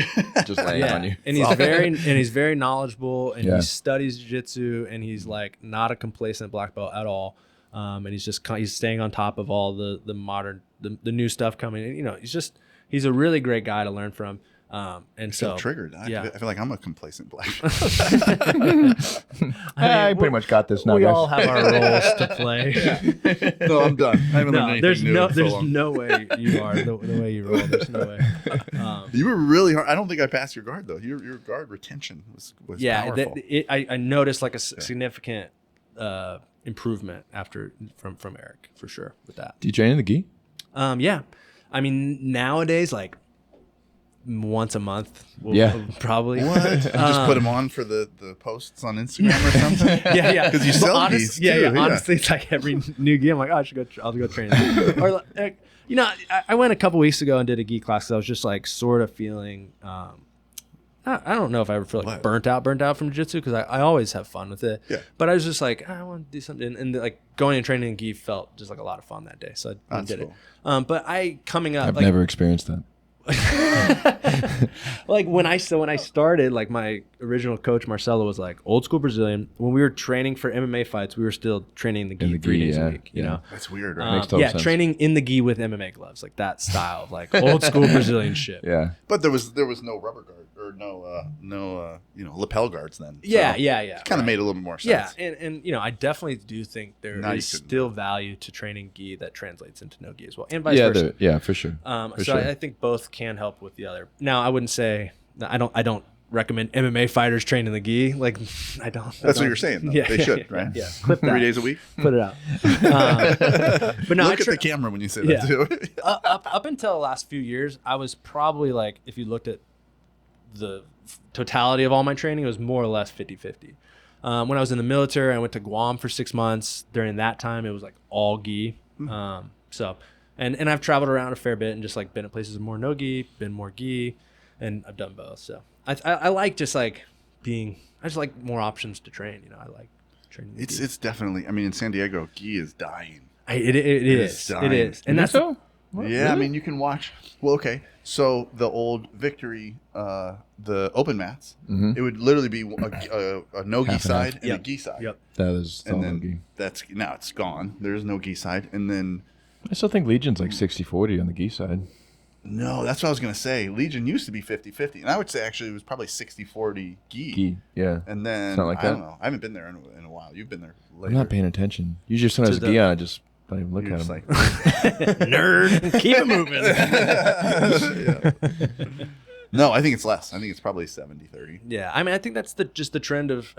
just laying on you. and he's very knowledgeable, and he studies jiu-jitsu, and he's like not a complacent black belt at all. And he's staying on top of all the modern the new stuff coming. And, he's a really great guy to learn from. And I so feel triggered. I feel like I'm a complacent black. I pretty much got this now, we guys. all have our roles to play. No, I'm done. I haven't learned anything new in so there's long. no way you are the way you roll. There's no way. You were really hard. I don't think I passed your guard though. Your guard retention was powerful. I noticed like a significant improvement from Eric for sure with that. Do you train in the gi? Yeah, I mean nowadays like once a month. Probably. What? You just put them on for the posts on Instagram or something? Yeah. Because you sell these too. Yeah. Honestly, it's like every new gi, I'm like, oh, I'll go train. Or like, I went a couple weeks ago and did a gi class. 'Cause I was just like sort of feeling. I don't know if I ever feel like burnt out from jiu-jitsu, because I always have fun with it. Yeah. But I was just like, I want to do something, and like going and training in gi felt just like a lot of fun that day, so I did cool. it. But I've never experienced that. like when I started, like my original coach Marcelo was like old school Brazilian. When we were training for MMA fights, we were still training the gi 3 days a week. You know, That's weird, right? Makes total sense. training in the gi with MMA gloves, like that style of like old school Brazilian shit. Yeah. But there was no rubber guard or no lapel guards then. Yeah. Kind of made a little more sense. Yeah, and I definitely do think there is still value to training gi that translates into no gi as well, and vice versa. Yeah, for sure. I think both can help with the other. Now, I wouldn't say I don't recommend MMA fighters train in the gi. Like I don't. That's what you're saying, though. Yeah, They should, right? Yeah, clip that. 3 days a week. Put it out. But no, Look at the camera when you say that too. up until the last few years, I was probably like, if you looked at the totality of all my training, it was more or less 50-50. When I was in the military, I went to Guam for 6 months. During that time, it was like all gi. And I've traveled around a fair bit and just like been at places with more no gi, been more gi, and I've done both. So I like just like I just like more options to train. I like training. It's definitely. I mean, in San Diego, gi is dying. It is. dying. It is. And that's so. Yeah, Really? I mean, you can watch. Well, okay. So the old Victory, the open mats, it would literally be a no gi Half and half. side and a gi side. Yep. That is And all then gi. now it's gone. There is no gi side. And then I still think Legion's like 60-40 on the gi side. No, that's what I was going to say. Legion used to be 50-50. And I would say actually it was probably 60-40 gi. Gi, yeah. And then, It's not like I don't know. I haven't been there in a while. You've been there later. I'm not paying attention. Usually if someone has a gi on, I just don't even look You're at just him. like, Nerd. Keep it moving. yeah. No, I think it's less. I think it's probably 70-30. Yeah, I mean, I think that's just the trend of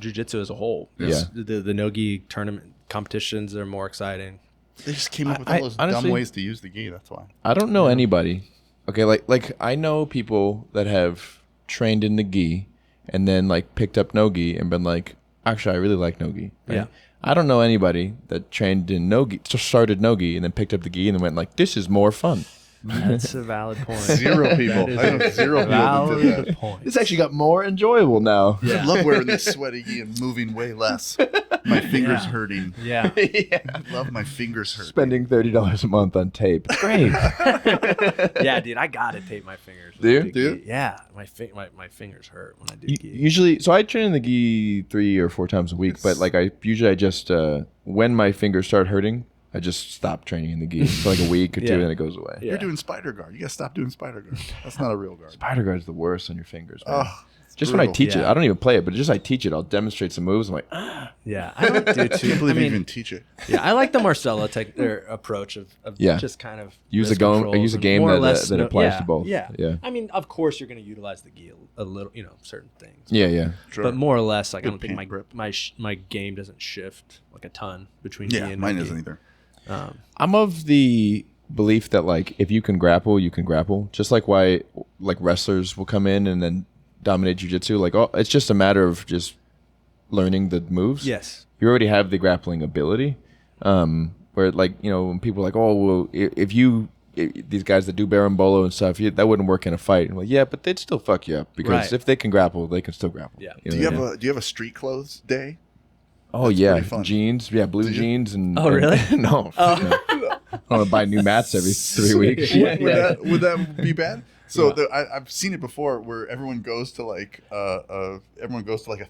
jiu-jitsu as a whole. Yeah. The no-gi tournament competitions are more exciting. They just came up with all those honestly, dumb ways to use the gi. That's why. I don't know anybody. Okay, like I know people that have trained in the gi and then like picked up no gi and been like, actually, I really like no gi. Right? Yeah. I don't know anybody that trained in no gi, started no gi and then picked up the gi and then went like, this is more fun. That's a valid point. Zero people. I know zero people that did that. Valid point. This actually got more enjoyable now. I love wearing this sweaty gi and moving way less. My fingers hurting. Yeah. I love my fingers hurting. Spending $30 a month on tape. Great. Yeah, dude, I gotta tape my fingers. Do you? when I Do you? gi. Yeah, my fingers hurt when I do gi. Usually, so I train in the gi 3 or 4 times a week, but like I just when my fingers start hurting, I just stop training in the gi for like a week or two, Yeah. and it goes away. Yeah. You're doing spider guard. You gotta stop doing spider guard. That's not a real guard. Spider guard's the worst on your fingers. Man. Oh, it's just when I brutal. teach it, Yeah. I don't even play it, but just I teach it, I'll demonstrate some moves. I'm like, Yeah, I don't do I too. can't believe I you mean, even teach it. yeah, I like the Marcella their approach of Yeah. just kind of use a wrist game, controls use a and game more or that less that no- applies yeah, to both. Yeah, yeah, I mean, of course, you're going to utilize the gi a little, certain things. yeah. Sure. But more or less, like I Good don't think pant grip. my game doesn't shift like a ton between Yeah, gi and mine no gi. isn't either. I'm of the belief that like if you can grapple, you can grapple. Just like why like wrestlers will come in and then dominate jiu-jitsu. Like, oh, it's just a matter of just learning the moves. Yes. You already have the grappling ability. Where like, you know, when people are like, oh, well, if these guys that do berimbolo and stuff, that wouldn't work in a fight. I'm like, yeah, but they'd still fuck you up because Right. if they can grapple, they can still grapple. Yeah. You Do know you what I mean? have a street clothes day? Oh That's yeah, pretty fun. jeans. Yeah, blue jeans and. Oh, really? No. No. I want to buy new mats every 3 weeks. Would that be bad? So I've seen it before where everyone goes to like a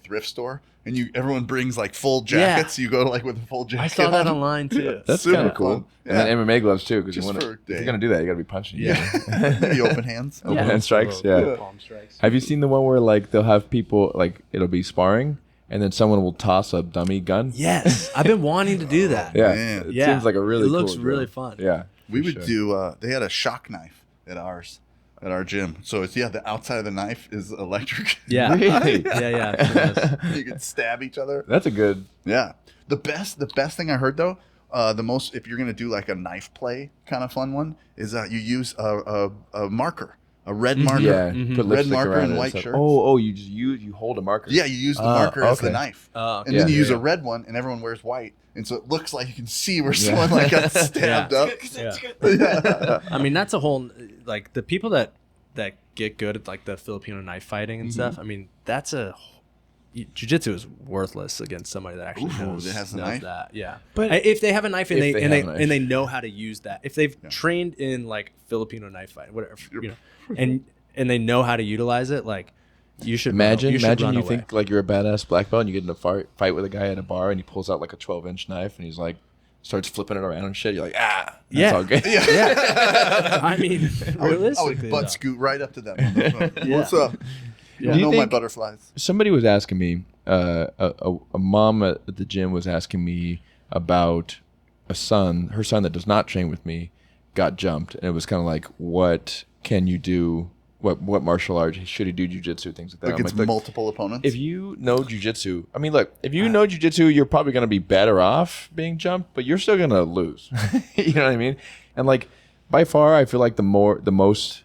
thrift store and everyone brings like full jackets. You go to like with a full jacket. I saw that on. online too. That's Super kind of cool. fun. And then MMA gloves too, because Just for a if day. you're gonna do that, you gotta be punching. Yeah. Maybe open hands. Open hand strikes. Yeah. Palm strikes. Have you seen the one where like they'll have people like it'll be sparring, and then someone will toss a dummy gun? Yes, I've been wanting to do that. Yeah. Man. It Yeah. seems like a really. It looks cool really drill. fun. Yeah. We for would sure. do. They had a shock knife at our gym. So it's the outside of the knife is electric. Yeah. Really? Yeah. You could stab each other. That's a good. Yeah. The best thing I heard though, if you're gonna do like a knife play kind of fun one, is you use a marker, a red marker. Yeah. Mhm. Put Red lipstick marker around and it white stuff. shirts. Oh, you hold a marker. Yeah, you use the marker as the okay. knife. Oh, And Yeah, then you use yeah. a red one, and everyone wears white, and so it looks like you can see where someone like got stabbed up. Yeah. I mean, that's a whole like the people that get good at like the Filipino knife fighting and stuff. I mean, that's jiu-jitsu is worthless against somebody that actually Ooh, knows, that has a knows knife? that. Yeah, But if they have a knife and if they they have a knife. and they know how to use that, if they've trained in like Filipino knife fighting, whatever, you know, and they know how to utilize it, like you should Imagine you think like you're a badass black belt and you get in a fight with a guy at a bar and he pulls out like a 12-inch knife and he's like starts flipping it around and shit. You're like, that's Yeah. all good. Yeah, I mean, I would realistically, butt though. scoot right up to them. What's up? Yeah. You Do you know my think- butterflies. Somebody was asking me, a mom at the gym was asking me about her son that does not train with me got jumped. And it was kind of like, what can you do? What martial art should he do? Jiu-jitsu, things like that. I'm Against like, look, multiple opponents. if you know jiu-jitsu, I mean, look, if you know jiu-jitsu, you're probably going to be better off being jumped, but you're still going to lose. You know what I mean? And like, by far, I feel like the most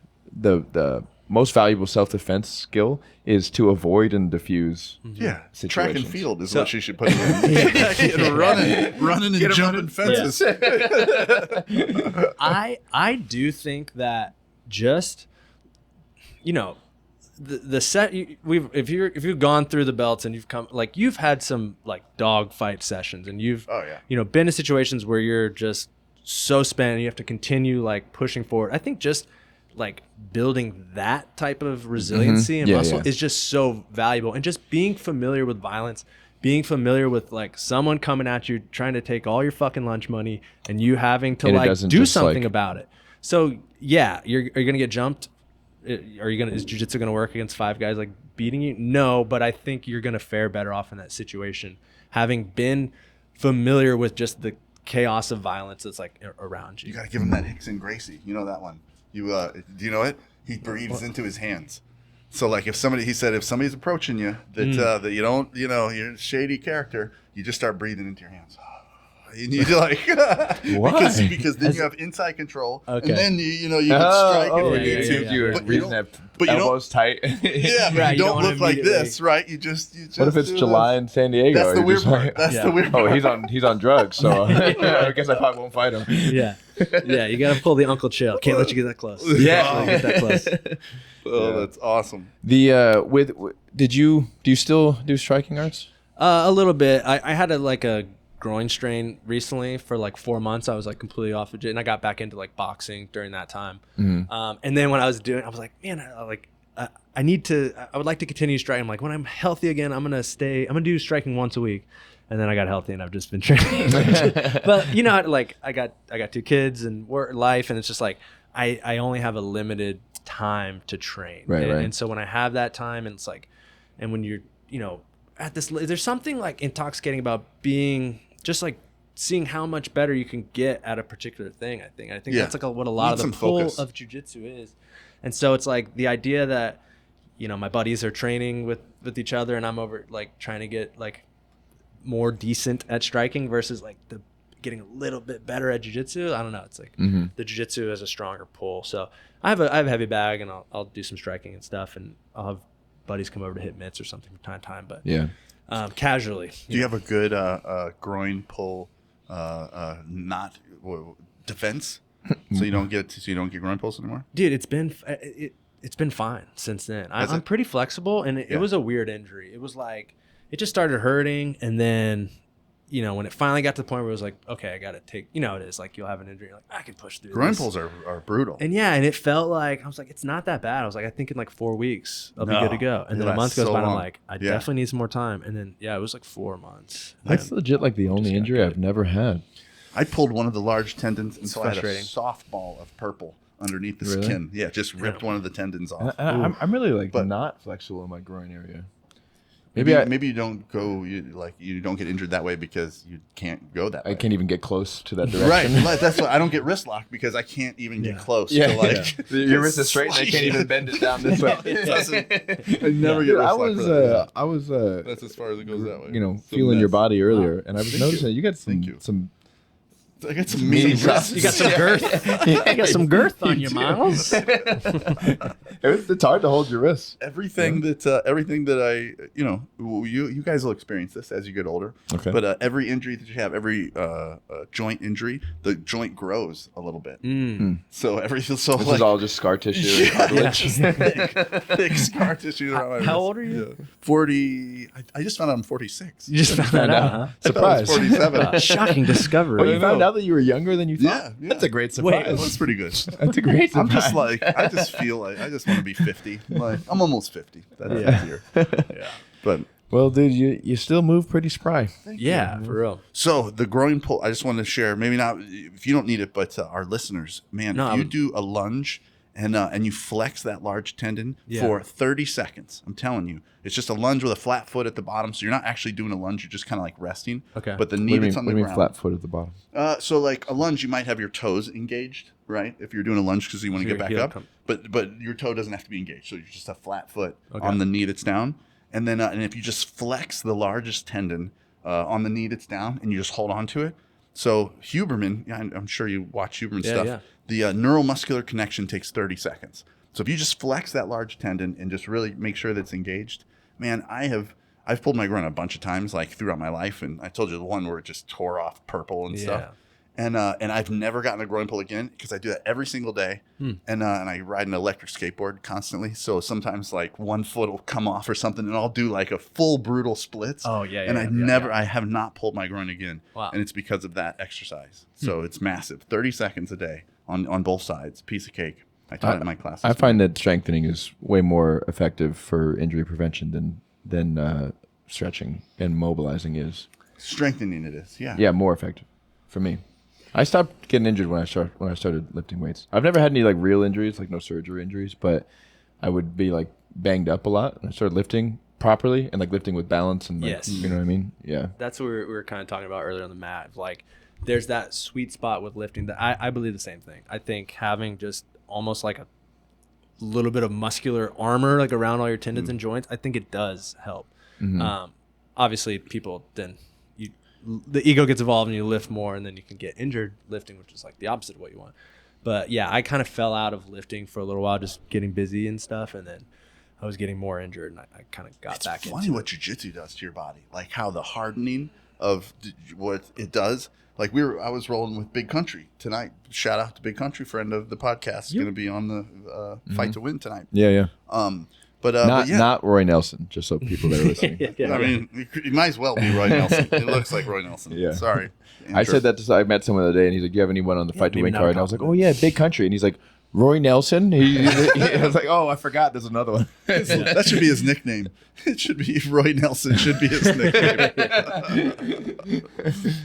valuable self-defense skill is to avoid and diffuse. yeah, track and situations. field is what she should put it in. running and jumping fences. I do think that just the set if you've gone through the belts and you've had some like dog fight sessions and you've been in situations where you're just so spent and you have to continue like pushing forward. I think just like building that type of resiliency and Yeah, muscle yeah. is just so valuable, and just being familiar with violence being familiar with like someone coming at you trying to take all your fucking lunch money and you having to And it like doesn't do just, something like- about it. So yeah, are you gonna get jumped? Is jiu-jitsu gonna work against 5 guys like beating you? No, but I think you're gonna fare better off in that situation, having been familiar with just the chaos of violence that's like around you. You got to give him that Hickson Gracie. You know that one. Do you know it? He breathes into his hands. So like he said if somebody's approaching you that you don't, you're a shady character, you just start breathing into your hands. You need to like Why? because then you have inside control, Okay. and then you can strike if you need to. You But reason to have elbows tight. Yeah, but Right, you you don't don't wanna look like immediately- this, right? You just What if it's do July this. in San Diego? That's the You're weird just part. like- That's Yeah. the weird part. Oh, he's on drugs, so I guess I probably won't fight him. Yeah, yeah, you gotta pull the Uncle Chill. Can't let you get that close. Yeah. Can't let you get that close. Oh, that's awesome. The do you still do striking arts? A little bit. I had a groin strain recently for like 4 months. I was like completely off of it, and I got back into like boxing during that time. And then when I was doing, I was like, man, I would like to continue striking. I'm like, when I'm healthy again, I'm gonna do striking once a week. And then I got healthy and I've just been training. But like I got 2 kids and work life, and it's just like I only have a limited time to train. Right. And so when I have that time, and it's like, and when you're at this, there's something like intoxicating about being just like seeing how much better you can get at a particular thing. I think Yeah. that's like what a lot Need of the some pull focus. of jiu-jitsu is. And so it's like the idea that my buddies are training with each other, and I'm over like trying to get like more decent at striking versus like the getting a little bit better at jiu-jitsu. I don't know. It's like the jiu-jitsu has a stronger pull. So I have a heavy bag, and I'll do some striking and stuff, and I'll have buddies come over to hit mitts or something from time to time, but Yeah. Casually. Do you have a good groin pull defense? So you don't get groin pulls anymore? Dude, it's been fine since then. I'm pretty flexible, and it was a weird injury. It was like it just started hurting, and then when it finally got to the point where it was like, okay, I got to take, it is like you'll have an injury, you're like I can push through Groin this. pulls are brutal. And and it felt like I was like, it's not that bad. I was like, I think in like 4 weeks I'll be good to go. And then a month goes by, and I'm like, I definitely need some more time. And then it was like 4 months. That's legit like the only injury I've never had. I pulled one of the large tendons until I had a frustrating. softball of purple underneath the Really? skin. Yeah, just ripped one of the tendons off. I'm really But- not flexible in my groin area. Maybe you don't go you don't get injured that way because you can't go that way. I can't even get close to that direction. Right, that's why I don't get wrist lock because I can't even get close. Yeah, to like your wrist is straight and I can't even bend it down this way. It doesn't. I never get Dude, wrist I lock. was for that. I was That's as far as it goes that way. It's a feeling your mess. body earlier, and I was Thank noticing you. you got Thank you. some I got some meaty wrists. You got some girth. You got some girth on you, Miles. It's hard to hold your wrists. Everything that I you guys will experience this as you get older. Okay. But every injury that you have, every joint injury, the joint grows a little bit. So This is all just scar tissue and cartilage. thick scar tissue around my wrist. How old are you? Yeah. 40. I just found out I'm 46. You just found out, huh? I thought I was Surprise. 47. Shocking discovery. Oh, you I found know. out that you were younger than you thought? Yeah. That's a great Wait, surprise. That's pretty good. That's a great surprise. I'm just like I just feel like I just want to be 50. Like I'm almost 50. That's easier. Yeah. But Well, dude, you still move pretty spry. Yeah, for real. so the groin pull, I just want to share. Maybe not if you don't need it, but our listeners, man, No, if you I'm- do a lunge and you flex that large tendon for 30 seconds, I'm telling you, it's just a lunge with a flat foot at the bottom. So you're not actually doing a lunge; you're just kind of like resting. Okay. But the What knee do you that's mean, on what the do you mean ground. flat foot at the bottom? So like a lunge, you might have your toes engaged, right? If you're doing a lunge because you want to So get back your heel up, come- but your toe doesn't have to be engaged. So you're just a flat foot on the knee that's down, and then and if you just flex the largest tendon on the knee that's down, and you just hold on to it. So Huberman, I'm sure you watch Huberman stuff. yeah. The neuromuscular connection takes 30 seconds. So if you just flex that large tendon and just really make sure that it's engaged, man, I've pulled my groin a bunch of times, like throughout my life, and I told you the one where it just tore off purple and stuff. And I've never gotten a groin pull again because I do that every single day, and I ride an electric skateboard constantly. So sometimes like one foot will come off or something, and I'll do like a full brutal splits. Oh, yeah, And yeah, I have not pulled my groin again. Wow. And it's because of that exercise. So it's massive. 30 seconds a day on both sides, piece of cake. I taught it in my classes. I find that strengthening is way more effective for injury prevention than stretching and mobilizing is. Strengthening it is, yeah. Yeah, more effective for me. I stopped getting injured when I started lifting weights. I've never had any like real injuries, like no surgery injuries, but I would be like banged up a lot. And I started lifting properly and like lifting with balance and like, you know what I mean? Yeah. That's what we were kind of talking about earlier on the mat. Like there's that sweet spot with lifting that I believe the same thing. I think having just almost like a little bit of muscular armor like around all your tendons and joints, I think it does help. Obviously people then the ego gets involved and you lift more and then you can get injured lifting, which is like the opposite of what you want. But yeah, I kind of fell out of lifting for a little while, just getting busy and stuff, and then I was getting more injured and I kind of got back into it. It's funny what jiu-jitsu does to your body, like how the hardening of what it does. Like I was rolling with Big Country tonight. Shout out to Big Country, friend of the podcast, going to be on the Fight to Win tonight. Yeah. But not Roy Nelson, just so people that are listening. I mean, he might as well be Roy Nelson. It looks like Roy Nelson. Yeah. Sorry. I said that I met someone the other day, and he's like, "Do you have anyone on the Fight to Win card?" And I was like, "Oh yeah, Big Country." And he's like, "Roy Nelson." I was like, "Oh, I forgot. There's another one." That should be his nickname. It should be Roy Nelson. Should be his nickname.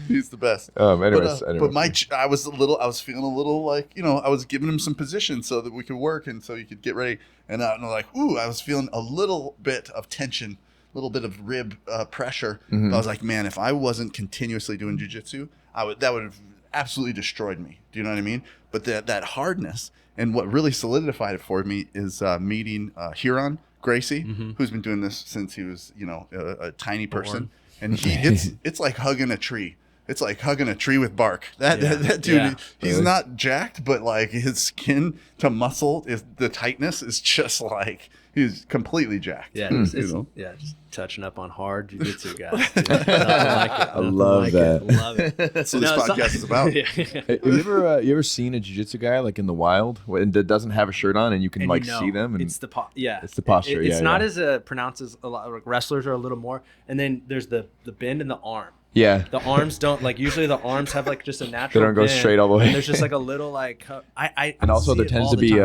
He's the best. Anyways. But I was feeling a little like, I was giving him some position so that we could work and so you could get ready. And I'm like, I was feeling a little bit of tension, a little bit of rib pressure. But I was like, man, if I wasn't continuously doing jiu-jitsu, that would have absolutely destroyed me. Do you know what I mean? But that hardness, and what really solidified it for me is meeting Huron Gracie, who's been doing this since he was, a tiny person. And it's like hugging a tree. It's like hugging a tree with bark. That dude, he's not jacked, but like his skin to muscle the tightness is just like he's completely jacked. Yeah, just touching up on hard jiu-jitsu guys. I love that. Love it. That's what this podcast is about. Have you ever seen a jiu-jitsu guy like in the wild that doesn't have a shirt on and you can see them? And it's the it's the posture. It's not as pronounced as a lot. Like wrestlers are a little more, and then there's the bend in the arm. Yeah. The arms don't usually the arms have like just a natural. They don't go straight all the way. And there's just like a little like and also there tends to be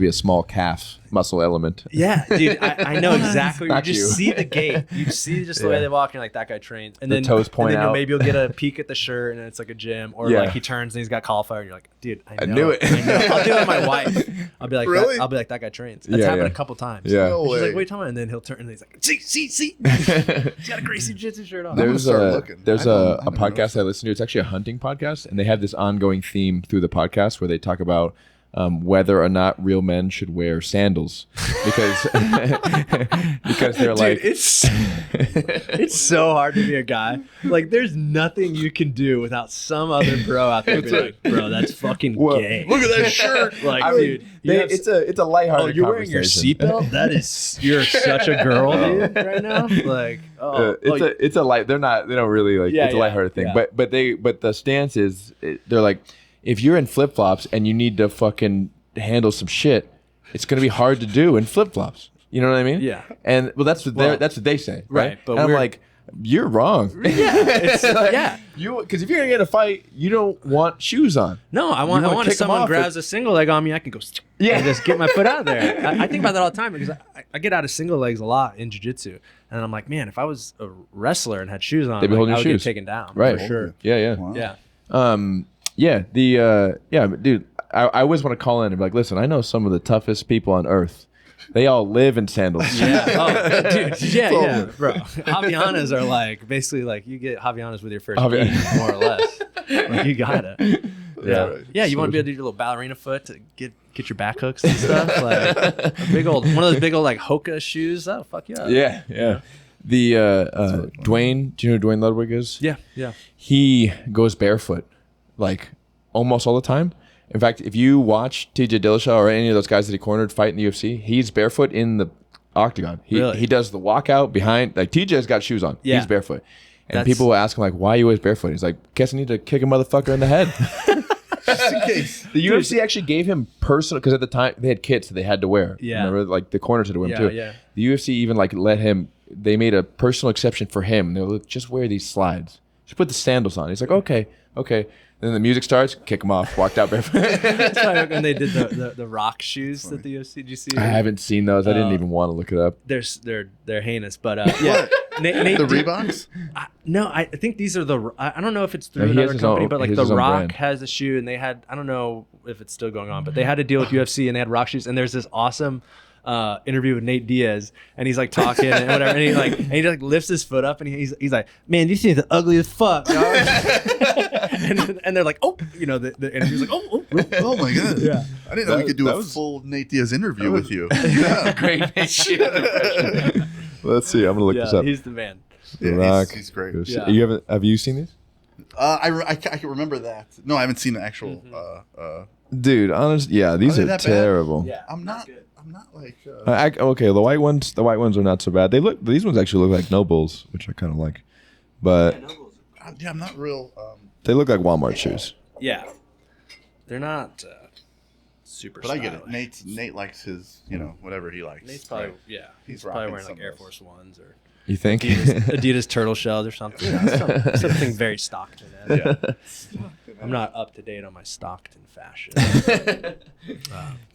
a small calf muscle element. Yeah, dude, I know exactly. You just see the gait. You see just the way they walk, and you're like, that guy trains. And then toes point out. Maybe you'll get a peek at the shirt, and it's like a gym, or like he turns and he's got cauliflower, and you're like, dude, I knew it. I know. I'll do it with my wife. I'll be like, really? I'll be like, that guy trains. That's happened a couple times. Yeah. No She's way. like, what are you talking about? And then he'll turn, and he's like, see. He's got a Gracie Jiu-Jitsu shirt on. There's a podcast I listen to. It's actually a hunting podcast, and they have this ongoing theme through the podcast where they talk about whether or not real men should wear sandals because they're like, it's so hard to be a guy. Like, there's nothing you can do without some other bro out there being like, bro, that's fucking gay. Look at that shirt. Like, dude, it's a lighthearted. Oh, you're wearing your seatbelt? That is, you're such a girl, dude, right now. Like, it's a light. They don't really like. It's a lighthearted thing, but the stance is they're like, if you're in flip flops and you need to fucking handle some shit, it's gonna be hard to do in flip flops. You know what I mean? Yeah. And that's what they say, right? But and I'm like, you're wrong. Yeah, because if you're gonna get in a fight, you don't want shoes on. No, I want if someone grabs a single leg on me, I can go and just get my foot out there. I think about that all the time because I get out of single legs a lot in jiu-jitsu, and I'm like, man, if I was a wrestler and had shoes on, I would get taken down, right? For sure. Yeah. Wow. Yeah. Dude, I always want to call in and be like, listen, I know some of the toughest people on earth. They all live in sandals. Yeah. Dude. Yeah, bro. Javianas are like, basically like you get Javianas with your first beat, more or less. Like, you gotta. Yeah. Right. Yeah, you want to be able to do your little ballerina foot to get your back hooks and stuff. Like one of those big old like Hoka shoes. That'll fuck you up. Yeah. The Dwayne, do you know who Dwayne Ludwig is? Yeah. He goes barefoot like almost all the time. In fact, if you watch TJ Dillashaw or any of those guys that he cornered fight in the UFC, he's barefoot in the octagon. He does the walkout behind. Like, TJ's got shoes on. Yeah. He's barefoot. And people will ask him, like, why are you always barefoot? He's like, guess I need to kick a motherfucker in the head. Just in case. The UFC actually gave him personal, because at the time they had kits that they had to wear. Yeah. Remember, like the corners had to wear them too. Yeah. The UFC even like let him, they made a personal exception for him. They were like, just wear these slides. Just put the sandals on. He's like, okay. Then the music starts, kick him off, walked out barefoot. That's why when they did the rock shoes that the UFC, did you see? I haven't seen those. I didn't even want to look it up. They're heinous, but yeah. Nate The Reeboks? No, I think these are the. I don't know if it's through No, he has another his company, own- but like he has The his own Rock brand. has a shoe, and they had. I don't know if it's still going on, but they had a deal with UFC, and they had Rock shoes. And there's this awesome interview with Nate Diaz, and he's like talking and whatever, and he like lifts his foot up, and he's like, "Man, these things are ugly as fuck." Dog. and they're like, "Oh," the interview's like, "Oh, Oh my god! Yeah. I didn't know we could do a full Nate Diaz interview with you. Yeah, Great shit. Let's see. I'm gonna look this yeah, up. he's the man." yeah Rock. he's great. Yeah. Have you seen these? I can remember that. No, I haven't seen the actual. Dude, honest, yeah, these they are that bad? terrible. Yeah, I'm not like. Okay, the white ones are not so bad. These ones actually look like Nobles, which I kind of like, but Yeah, I'm not real. they look like Walmart shoes. yeah, they're not super. But I get it. stylish. Nate likes his, whatever he likes. Nate's probably right? he's rocking probably wearing some like of Air those. Force Ones or You think? Adidas turtle shells or something. Something very Stockton. Yeah. I'm not up to date on my Stockton fashion.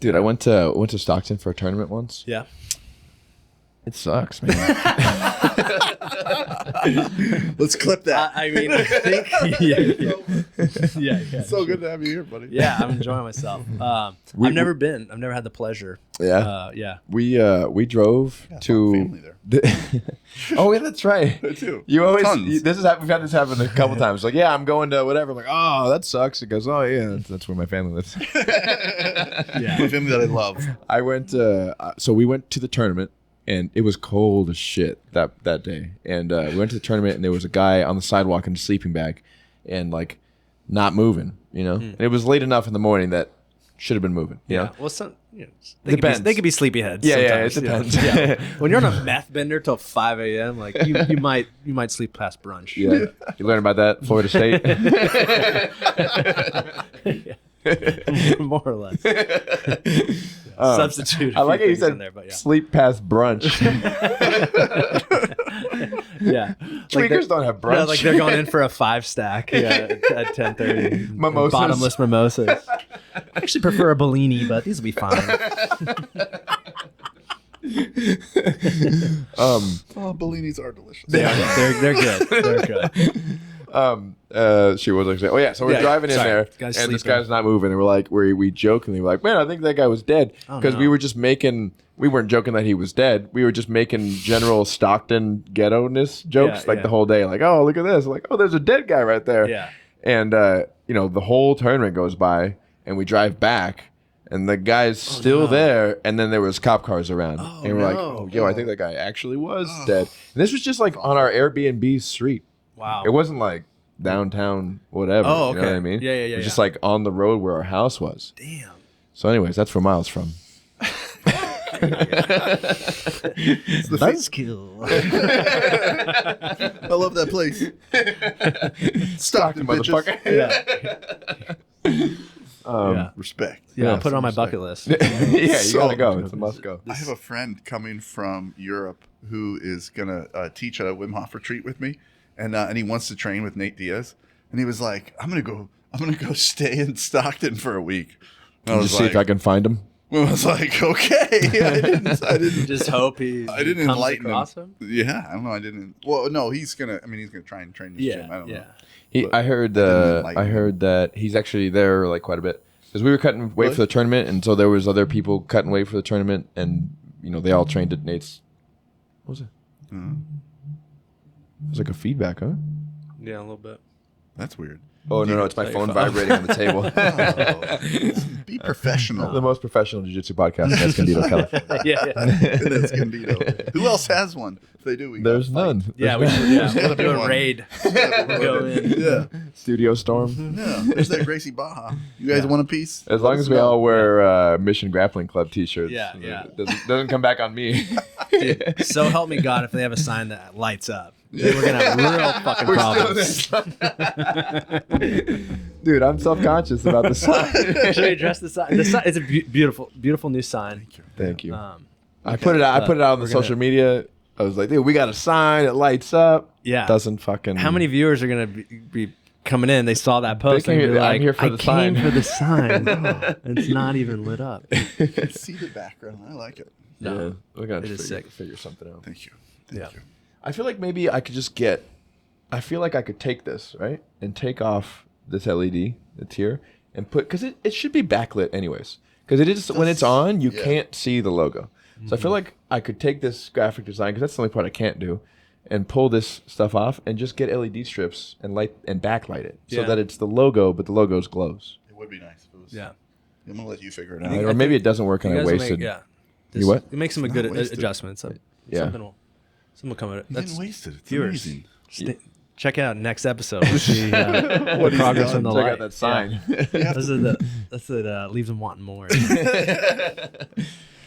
Dude, I went to Stockton for a tournament once. Yeah. It sucks, man. Let's clip that. I mean, I think yeah. So good to have you here, buddy. Yeah, I'm enjoying myself. I've never been. I've never had the pleasure. Yeah. Yeah. We drove to. family there. Oh yeah, that's right. Me too. You always Tons. we've had this happen a couple times. Like, yeah, I'm going to whatever. I'm like, oh, that sucks. It goes, oh yeah, that's where my family lives. Yeah. My family that I love. I went. So we went to the tournament, and it was cold as shit that day. And we went to the tournament, and there was a guy on the sidewalk in a sleeping bag, and like not moving. And it was late enough in the morning that should have been moving. You know? Well, they could be sleepyheads. Yeah, it sometimes, depends. Yeah. When you're on a meth bender till 5 a.m., like you might sleep past brunch. Yeah. You learn about that, Florida State. More or less. Substitute. I like how you things in said there, but yeah. sleep past brunch. Yeah. Tweakers don't have brunch. Yeah, like they're going in for a 5-stack at 10:30. Mimosas. Bottomless mimosas. I actually prefer a Bellini, but these will be fine. Bellinis are delicious. They're good. They're good. She was like, oh yeah, so we're Yeah, driving in sorry. there, Guy's and this sleeping. guy's not moving, and we're like, we jokingly were like, man, I think that guy was dead, because we were just making. We weren't joking that he was dead. We were just making general Stockton ghetto-ness jokes the whole day. Like, oh, look at this. Like, oh, there's a dead guy right there. Yeah. And, the whole tournament goes by, and we drive back, and the guy's still there, and then there was cop cars around. And we're like, oh, yo, I think that guy actually was dead. And this was just like on our Airbnb street. Wow. It wasn't like downtown whatever. Oh, You know what okay. I mean? Yeah. It was just like on the road where our house was. Damn. So anyways, that's where Miles from. Buzzkill. I love that place. Stockton, bitches. Yeah. Respect. Yeah, I'll put it on my bucket list. Yeah, you So- gotta go. It's a must go. I have a friend coming from Europe who is gonna teach at a Wim Hof retreat with me, and he wants to train with Nate Diaz. And he was like, "I'm gonna go stay in Stockton for a week." And I was Just see if I can find him. I was like, "Okay." I didn't. Just hope he. I didn't comes enlighten across him. Yeah, I don't know. I didn't. Well, no, he's gonna try and train this gym. I don't know. I heard that he's actually there like quite a bit, because we were cutting weight for the tournament, and so there was other people cutting weight for the tournament, and they all trained at Nate's. What was it? It was like a feedback, huh? Yeah, a little bit. That's weird. Oh no, it's my phone vibrating on the table. Be professional. The most professional jiu-jitsu podcast in Escondido, California. Yeah. That's Candido. Who else has one? If they do, we There's gotta none. fight. Yeah, we gotta should be do a one. raid. Go in. Yeah, Studio storm. yeah. There's that Gracie Baja. You guys want a piece? As long as we all wear Mission Grappling Club T-shirts. Yeah, yeah. It doesn't come back on me. Dude, so help me God if they have a sign that lights up. Then we're gonna have real fucking problems. Dude, I'm self-conscious about the sign. Should we address the sign? The sign. It's a beautiful new sign. Thank you. Um, I put it out on the we're social media. I was like, dude, we got a sign. It lights up. Yeah. Doesn't fucking. How many viewers are gonna be coming in? They saw that post They and came they're here- I'm like, here for the sign." came for the sign. It's not even lit up. See the background. I like it. Yeah, we're gonna It is sick. figure something out. Thank you. Yeah. Thank you. I feel like maybe I could just get. I feel like I could take this right and take off this LED that's here and put because it should be backlit anyways. Because it is when it's on, you can't see the logo. So I feel like I could take this graphic design because that's the only part I can't do, and pull this stuff off and just get LED strips and light and backlight it so that it's the logo, but the logo's glows. It would be nice if it was. Yeah. I'm gonna let you figure it out. Or maybe it doesn't work and I wasted. You what? It makes some good adjustments. Something will come of it. You didn't waste it. It's viewers. amazing. Check out next episode. We'll see the progress in the Check light. out that sign. Yeah. That's what leaves them wanting more.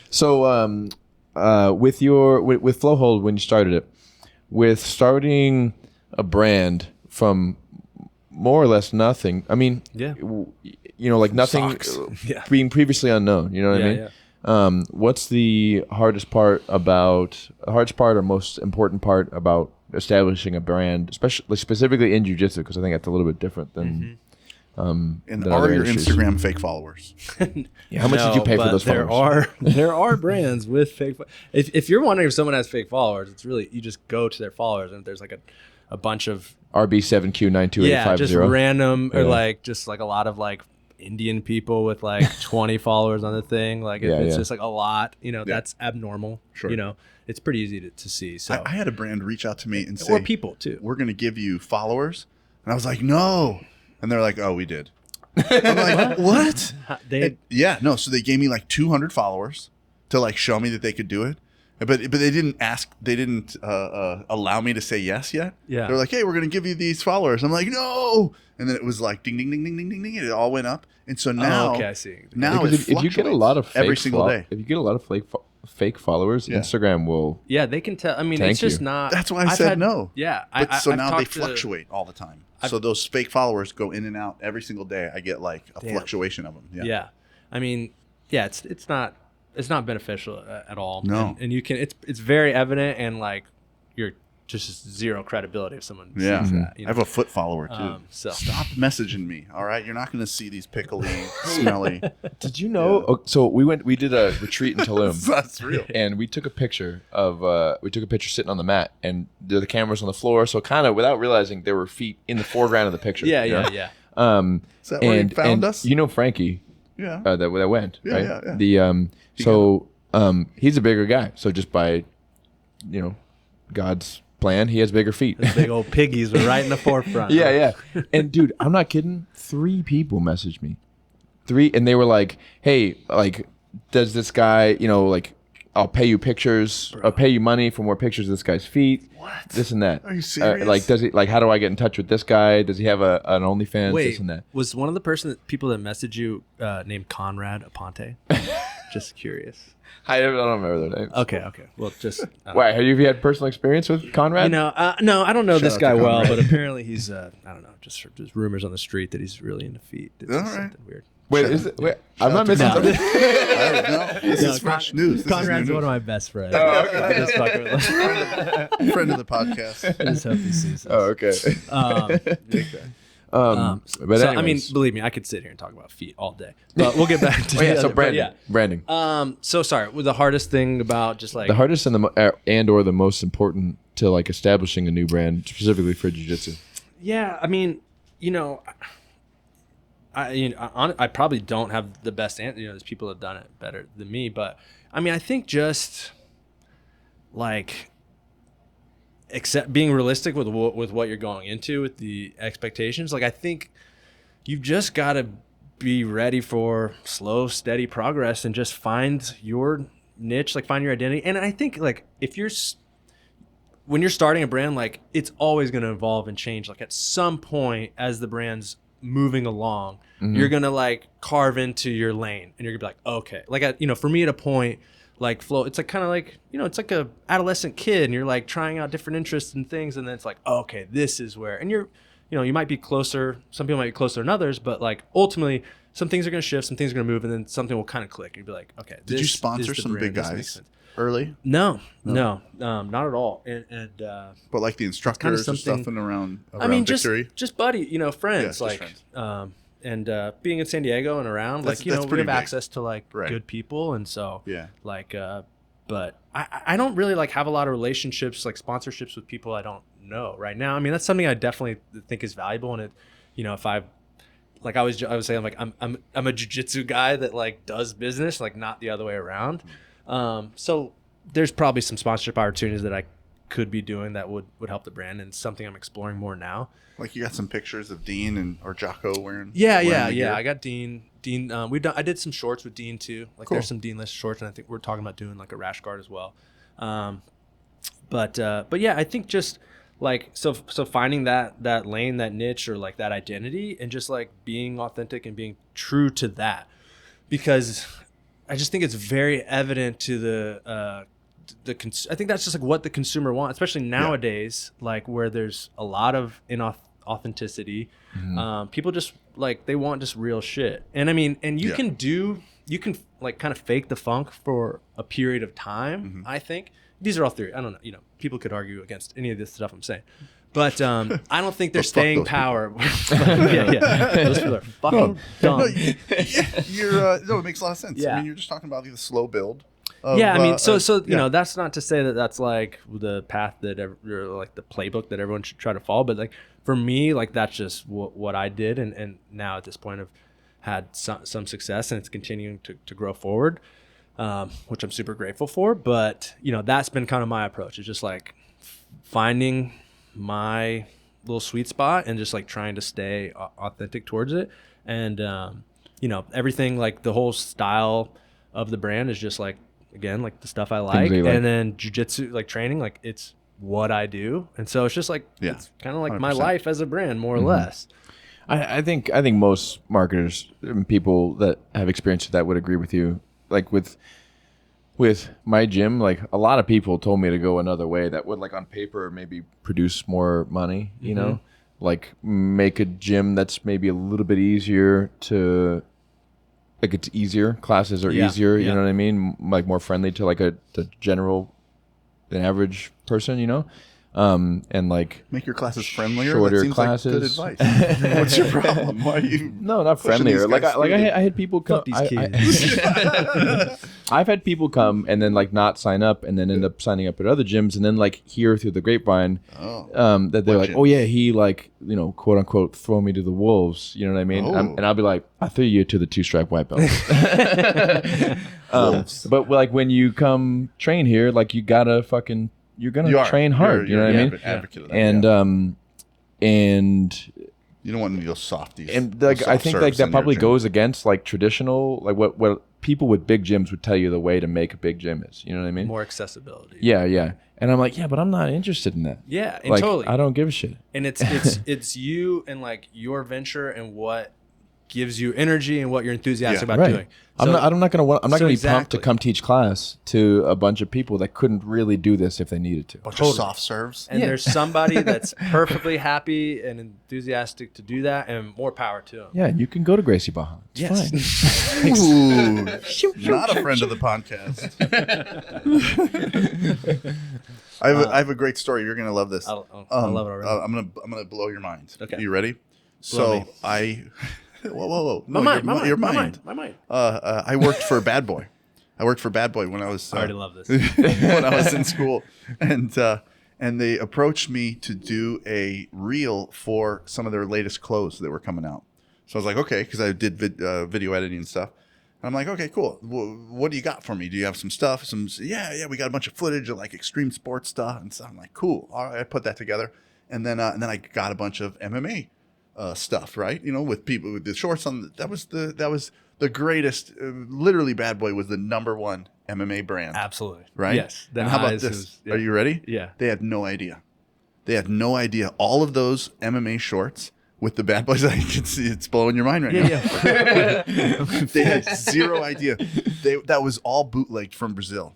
So, with Flowhold, when you started it, with starting a brand from more or less nothing. I mean, like nothing being previously unknown. You know what I mean? Yeah. What's the hardest part or most important part about establishing a brand, especially specifically in jiu-jitsu? Because I think that's a little bit different than. And are your Instagram fake followers? How much did you pay for those followers? There are brands with fake. If you're wondering if someone has fake followers, it's really you just go to their followers and there's like a bunch of RB7Q92850. just random or like a lot of like Indian people with like 20 followers on the thing. Like if it's just like a lot, that's abnormal. Sure. It's pretty easy to see. So I had a brand reach out to me and say, or people too. We're going to give you followers, and I was like, no. And they're like, oh, we did. I'm like, what? So they gave me like 200 followers to like show me that they could do it. But they didn't allow me to say yes yet. Yeah. They're like, hey, we're going to give you these followers. I'm like, no. And then it was like ding, ding, ding, ding, ding, ding, ding. And it all went up. And so now, I see. Now if you get a lot of every single day. If you get a lot of fake followers, Instagram will. Yeah, they can tell. I mean, it's just not. That's why I said no. Yeah. So now they fluctuate all the time. So those fake followers go in and out every single day. I get like a fluctuation of them. Yeah. I mean, it's not beneficial at all. No. And you can it's very evident, and like you're just zero credibility if someone sees that. I have a foot follower too. So stop messaging me. All right, you're not going to see these pickly, smelly. Did you know? Yeah. So we did a retreat in Tulum. That's real. And we took a picture sitting on the mat, and the cameras on the floor. So kind of without realizing there were feet in the foreground of the picture. Yeah. Is that where you found us? You know Frankie. Yeah. That went. Yeah, right? Yeah. He's a bigger guy. So just by, God's plan, he has bigger feet. Those big old piggies were right in the forefront. Yeah. And dude, I'm not kidding. 3 people messaged me. 3, and they were like, "Hey, like, does this guy, I'll pay you pictures. Bro. I'll pay you money for more pictures of this guy's feet. What? This and that. Are you serious? How do I get in touch with this guy? Does he have an OnlyFans? Wait, this and that. Was one of the people that messaged you named Conrad Aponte? Just curious. I don't remember their names. Okay. Well, just. Why? Have you had personal experience with Conrad? No, I don't know this guy well, but apparently he's, I don't know, just rumors on the street that he's really into feet. It's all right. Something weird. I'm not missing something. This is fresh news. Conrad's one of my best friends. Oh, okay. Just fucking with him. Friend of the podcast. I just hope he sees this. Oh, okay. But so, I mean, believe me, I could sit here and talk about feet all day. But we'll get back to so branding. So sorry. The hardest thing about just like the hardest and or the most important to like establishing a new brand specifically for jiu-jitsu. Yeah, I mean, I probably don't have the best answer. There's people that have done it better than me, but I mean, I think just like being realistic with what you're going into, with the expectations. Like, I think you've just got to be ready for slow, steady progress and just find your niche, like find your identity. And I think like when you're starting a brand, like it's always going to evolve and change. Like at some point as the brand's moving along, you're going to like carve into your lane and you're gonna be like, okay, like, for me at a point, like Flow, it's like kind of like, it's like a adolescent kid and you're like trying out different interests and things. And then it's like, okay, this is where, and you might be closer. Some people might be closer than others, but like ultimately some things are going to shift, some things are going to move, and then something will kind of click. You'd be like, okay, did you sponsor some big guys early? No, not at all. And but like the instructors and stuff around Victory? just buddy, friends, yeah, like, friends. And being in San Diego and around, we have access to like good people, and so yeah, like But I don't really like have a lot of relationships, like sponsorships with people I don't know right now. I mean, that's something I definitely think is valuable. And it, you know, if I would say I'm a jiu-jitsu guy that like does business, like not the other way around. So there's probably some sponsorship opportunities that I could be doing that would help the brand, and something I'm exploring more now. Like you got some pictures of Dean or Jocko wearing. Yeah. I got Dean. I did some shorts with Dean too. Like Cool. There's some Dean list shorts, and I think we're talking about doing like a rash guard as well. But yeah, I think just like so finding that lane, that niche, or like that identity, and just like being authentic and being true to that, because I just think it's very evident to the I think that's just like what the consumer wants, especially nowadays, like where there's a lot of inauthenticity. People just like, they want just real shit. And I mean, and you can like kind of fake the funk for a period of time. I think these are all theory. I don't know, you know, people could argue against any of this stuff I'm saying, but I don't think there's staying power. Those people are fucking dumb. No, it makes a lot of sense. I mean, you're just talking about the slow build. I mean, you know, that's not to say that that's like the path that or like the playbook that everyone should try to follow, but like for me, like that's just what I did, and now at this point I've had some success, and it's continuing to grow forward, which I'm super grateful for. But you know, that's been kind of my approach. It's just like finding my little sweet spot and just like trying to stay authentic towards it, and you know, everything, like the whole style of the brand is just like, again, like the stuff I like, and then jiu-jitsu, like training, like it's what I do. And so it's just like, it's kind of like 100%. My life as a brand, more or less. I think most marketers and people that have experience with that would agree with you. Like with my gym, like a lot of people told me to go another way that would, like on paper, maybe produce more money, you know, like make a gym that's maybe a little bit easier to, like it's easier, classes are easier, you know what I mean? Like more friendly to like the general, the average person, you know? And like make your classes friendlier. Shorter that seems classes. Like good advice. What's your problem? Why are you? No, not friendlier. Like I had people come. Fuck these kids. I've had people come and then like not sign up, and then end up signing up at other gyms, and then like hear through the grapevine that they're like, oh yeah, he like, you know, quote unquote throw me to the wolves. You know what I mean? And I'll be like, I threw you to the 2-stripe white belt. But like when you come train here, like you're gonna train hard. You know what I mean? Advocate of that, and you don't want any of those softies. And like I think like that probably goes against like traditional, like what people with big gyms would tell you the way to make a big gym is. You know what I mean? More accessibility. Yeah. And I'm like, but I'm not interested in that. Yeah, and like, totally. I don't give a shit. And it's you and like your venture and what gives you energy and what you're enthusiastic about doing. So, I'm not gonna be pumped to come teach class to a bunch of people that couldn't really do this if they needed to. Bunch of soft serves. And there's somebody that's perfectly happy and enthusiastic to do that, and more power to them. Yeah, you can go to Gracie Baja. It's fine. Ooh, not a friend of the podcast. I have a great story. You're gonna love this. I love it already. I'm gonna blow your mind. Okay. Are you ready? Blow me. Whoa. No, my mind. I worked for Bad Boy. When I was. I already love this. When I was in school, and they approached me to do a reel for some of their latest clothes that were coming out. So I was like, okay, because I did video editing and stuff. And I'm like, okay, cool. Well, what do you got for me? Do you have some stuff? Yeah. We got a bunch of footage of like extreme sports stuff and stuff. I'm like, cool. All right, I put that together, and then I got a bunch of MMA. Stuff, right? You know, with people with the shorts on. That was the greatest. Literally, Bad Boy was the #1 MMA brand. Absolutely, right? Yes. And how about this? Are you ready? Yeah. They had no idea. All of those MMA shorts with the Bad Boys. I can see it's blowing your mind right now. Yeah. They had zero idea. That was all bootlegged from Brazil,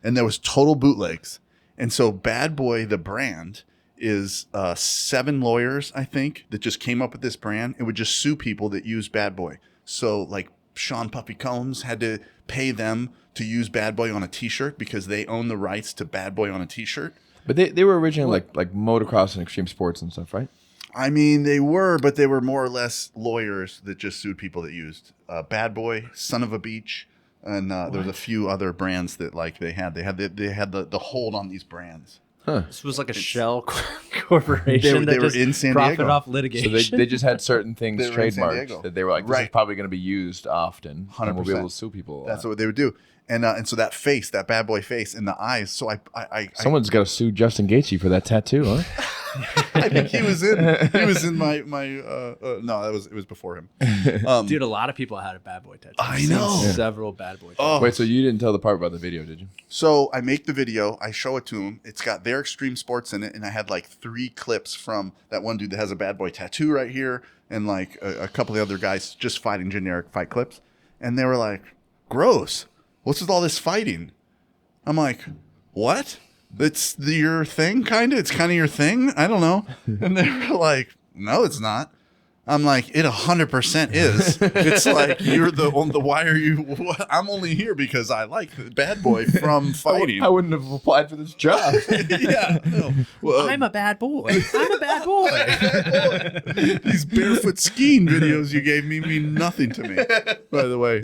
and there was total bootlegs. And so, Bad Boy, the brand, is 7 lawyers, I think, that just came up with this brand and would just sue people that use Bad Boy. So like Sean Puffy Combs had to pay them to use Bad Boy on a t-shirt because they own the rights to Bad Boy on a t-shirt. But they were originally like motocross and extreme sports and stuff, right? I mean, they were, but they were more or less lawyers that just sued people that used Bad Boy, Son of a Beach, And there was a few other brands that like they had the hold on these brands. This was like a shell corporation They that were just in San profited Diego. off litigation. So they just had certain things They were in San Diego. trademarked that they were like, this is probably going to be used often. 100%. And we'll be able to sue people. That's what they would do. And so that face, that bad boy face, and the eyes. So Someone's got to sue Justin Gaethje for that tattoo, huh? I think he was in my no, it was before him. Dude, a lot of people had a bad boy tattoo. I know. Several bad boy tattoos. Oh. Wait, so you didn't tell the part about the video, did you? So I make the video, I show it to him. It's got their extreme sports in it, and I had like 3 clips from that one dude that has a bad boy tattoo right here, and like a couple of other guys just fighting generic fight clips, and they were like, "Gross. What's with all this fighting?" I'm like, "What? It's your thing, kind of? It's kind of your thing? I don't know." And they were like, "No, it's not." I'm like, "It 100% is." It's like, you're why are you, I'm only here because I like the bad boy from fighting. I wouldn't have applied for this job. Yeah. No. Well, I'm a bad boy. I'm a bad boy. these barefoot skiing videos you gave me mean nothing to me, by the way.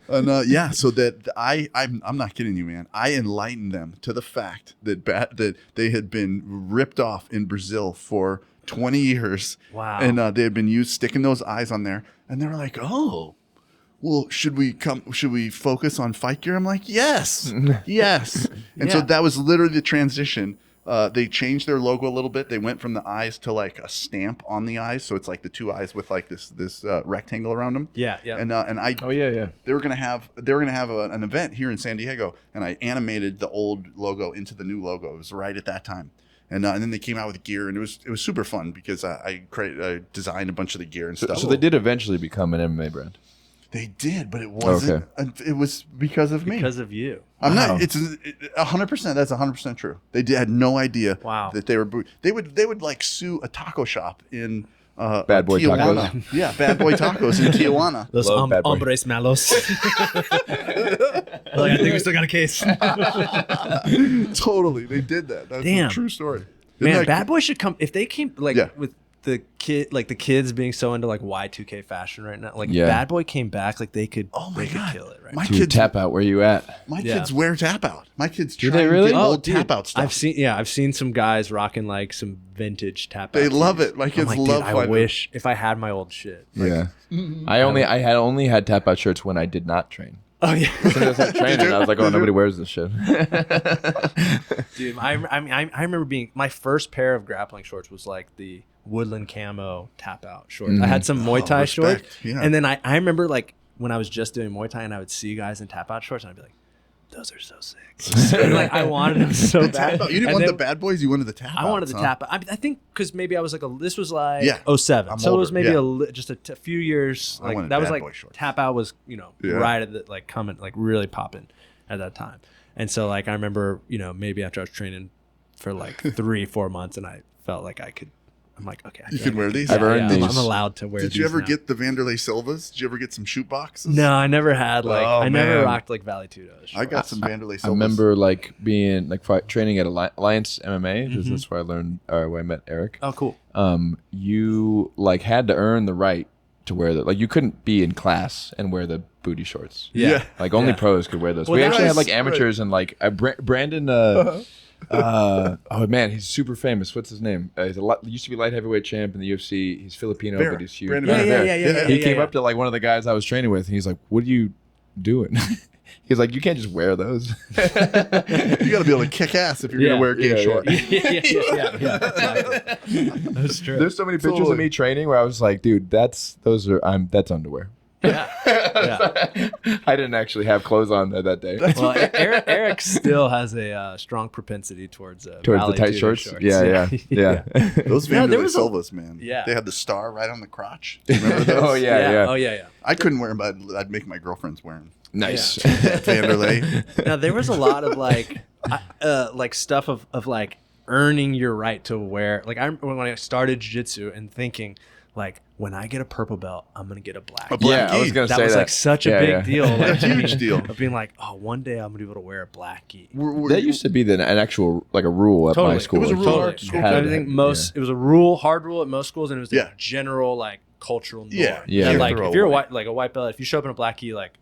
And yeah, so that I'm not kidding you, man. I enlightened them to the fact that they had been ripped off in Brazil for 20 years. Wow. And they had been sticking those eyes on there, and they were like, "Oh, well, should we focus on fight gear?" I'm like, "Yes." Yes. And so that was literally the transition. They changed their logo a little bit. They went from the eyes to like a stamp on the eyes, so it's like the 2 eyes with like this rectangle around them. Yeah. And I they were gonna have an event here in San Diego, and I animated the old logo into the new logo. It was right at that time. And then they came out with gear, and it was super fun because I designed a bunch of the gear and stuff. So they did eventually become an MMA brand. They did, but it wasn't. Okay. It was because of me. Because of you. I'm not. It's 100%. That's 100% true. They had no idea. Wow. That they were. They would like sue a taco shop in Bad Boy Tijuana. Tacos. Yeah, Bad Boy Tacos in Tijuana. Those Bad Boy. hombres malos. Like, I think we still got a case. Totally, they did that. That's Damn. a true story. Man, Bad Boy should come if they came with the kids being so into like Y2K fashion right now. Like Bad Boy came back, like they could. Oh my God. kill it right. My now. Dude, kids Tap Out, where you at? My kids wear Tap Out. My kids try they and really? get old dude, Tap Out stuff. I've seen some guys rocking like some vintage Tap Out. They love tees. it. My I'm kids like, love dude, I finding wish if I had my old shit. Yeah. I only had Tap Out shirts when I did not train. Oh yeah. As soon as I started training, I was like, oh, nobody wears this shit. Dude, I remember being my first pair of grappling shorts was like the woodland camo Tap Out shorts. I had some Muay Thai respect. shorts, Yeah. and then I remember like when I was just doing Muay Thai and I would see guys in Tap Out shorts and I'd be like, those are so sick. And like I wanted them so bad. You didn't want the Bad Boys. You wanted the Tap Out. I wanted the huh? Tap Out. I think because maybe I was like this was like Yeah. 07. I'm so it was older, maybe yeah. just a few years. I Like wanted that was Bad like Boy shorts. Tap Out was Yeah. right at the like coming like really popping at that time. And so like I remember maybe after I was training for like 3-4 months and I felt like I'm like, okay, You can wear these. I've earned these. I'm allowed to wear these. Did you ever now. get the Vanderlei Silvas? Did you ever get some shoot boxes? No, I never had like Oh, I never man. rocked like Valley Tudos. I got some Vanderlei Silvas. I remember like being like training at Alliance MMA because that's where I learned or where I met Eric. Oh, cool. You like had to earn the right to wear the like you couldn't be in class and wear the booty shorts. Yeah. Like only Yeah. pros could wear those. Well, We that actually had was- like amateurs and like Brandon. Oh man, he's super famous. What's his name? He's used to be light heavyweight champ in the UFC. He's Filipino, Vera. but he's huge. Brandon Vera. Yeah. He came up to like one of the guys I was training with, and he's like, "What are you doing?" He's like, "You can't just wear those." You got to be able to kick ass if you're going to wear gay short. Yeah. That's true. There's so many pictures of Totally. me training where I was like, "Dude, that's underwear." Yeah. I didn't actually have clothes on that day. Well, Eric still has a strong propensity towards Towards Valley the tight Tudo shorts. Yeah. Those No, there Vanderlei was a- Silvas, man. Yeah. They had the star right on the crotch. Do you remember those? Oh yeah. Oh yeah. I couldn't wear them, but I'd make my girlfriends wear them. Nice. Vanderlei. Now there was a lot of like stuff of like earning your right to wear. Like I remember when I started jiu-jitsu and thinking like when I get a purple belt, I'm gonna get a black. A black Yeah, I was gi. gonna That say was that. like such a Yeah, big yeah. deal. Like Huge deal. Of being like, oh, one day I'm gonna be able to wear a black gi. That used to be an actual like a rule at my school. It was a Like, rule you at Totally. school. had I to think have- it was a hard rule at most schools, and it was the Yeah. general like cultural norm. Yeah. Yeah. And, You like throw if you're away. a white belt, if you show up in a black gi, like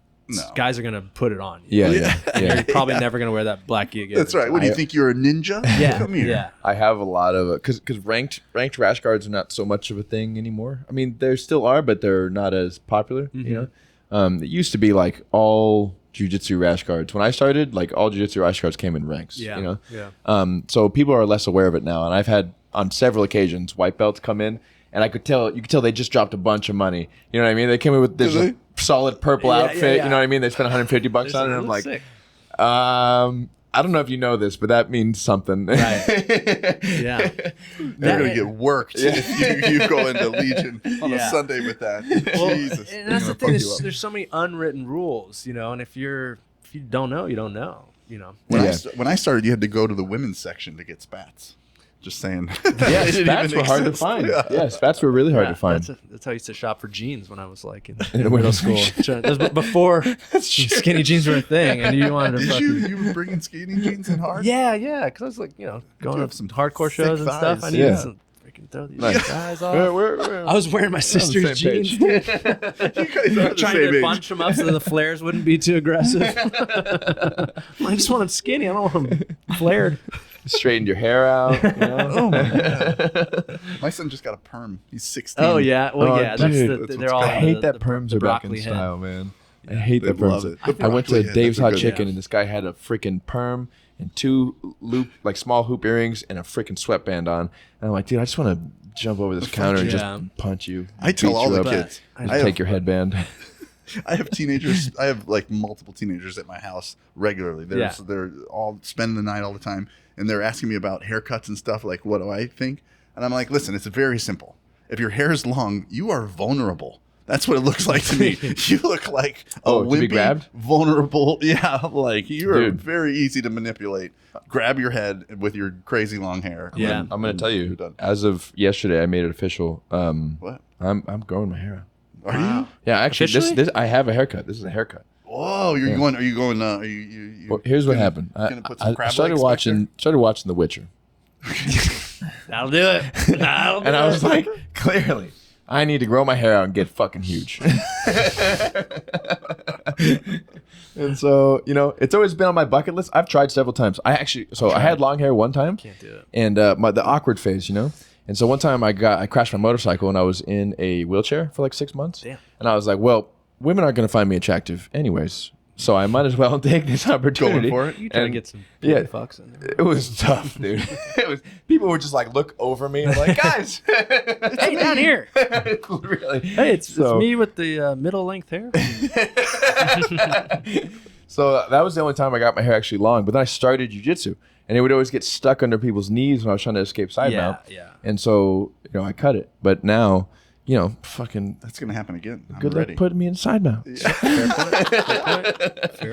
guys are gonna put it on you. Yeah. You're probably never gonna wear that black gi again. That's right. What do you think? You're a ninja? Yeah, Come here. yeah. I have a lot of because ranked rash guards are not so much of a thing anymore. I mean, there still are, but they're not as popular. You know, it used to be like all jiu-jitsu rash guards. When I started, like all jiu-jitsu rash guards came in ranks. Yeah. You know. Yeah. So people are less aware of it now, and I've had on several occasions white belts come in, and you could tell they just dropped a bunch of money. You know what I mean? They came in with this solid purple outfit. You know what I mean? They spent $150 on it. And I'm like, sick. I don't know if you know this, but that means something. Right. Yeah. You're going to get worked if you go into Legion on a Sunday with that. Jesus. And that's the thing. There's so many unwritten rules, you know, and if you don't know, you don't know, you know. When I started, you had to go to the women's section to get spats. Just saying. Yeah, spats were hard to find. Yeah, spats were really hard to find. That's how I used to shop for jeans when I was like in middle school. That was before skinny jeans were a thing, and you wanted to. You were bringing skinny jeans in hard? Yeah, because I was like, going to some hardcore shows and stuff. I thighs. needed some freaking throw these guys off. I was wearing my sister's jeans. You guys are the Trying same to age. bunch them up so the flares wouldn't be too aggressive. I just want them skinny. I don't want them flared. Straightened your hair out. You know? Oh my god! My son just got a perm. He's 16. Oh yeah, well yeah, dude, they're all. I hate that the perms are back in broccoli head. style, man. I hate They that perms. love it. The I went to broccoli head, Dave's that's a Hot good- Chicken, and this guy had a freaking perm and two small hoop earrings and a freaking sweatband on. And I'm like, dude, I just want to jump over this counter and just punch you. I tell beat all you the up, kids. and I take have- your headband. I have teenagers. I have like multiple teenagers at my house regularly. They're all spending the night all the time, and they're asking me about haircuts and stuff. Like, what do I think? And I'm like, listen, it's very simple. If your hair is long, you are vulnerable. That's what it looks like to me. You look like a to be wimpy, grabbed? vulnerable. Yeah, like you are Dude. very easy to manipulate. Grab your head with your crazy long hair. Yeah. I'm going to tell you're you, done. as of yesterday, I made it official. What? I'm growing my hair out. Are you? Yeah, actually, Officially? this I have a haircut. This is a haircut. Whoa, you're going. Are you going? Are you Well, here's what gonna- happened. Gonna put some I crab started legs back watching The Witcher, That'll do it. That'll do and I was it. like, clearly, I need to grow my hair out and get fucking huge. And so, it's always been on my bucket list. I've tried several times. I had long hair one time. Can't do it. And the awkward phase, And so one time I crashed my motorcycle and I was in a wheelchair for like 6 months. Damn. And I was like, well, women aren't going to find me attractive anyways. So I might as well take this opportunity. Going for it? You trying to And get some yeah. fucks in there. It was tough, dude. People would just like look over me and like, guys, Hey, down here. really. Hey, it's So- me with the middle length hair. So that was the only time I got my hair actually long. But then I started jiu-jitsu, and it would always get stuck under people's knees when I was trying to escape side mount. Yeah. And so, I cut it. But now, fucking That's gonna happen again. I'm good ready. luck putting me in side mount. Fair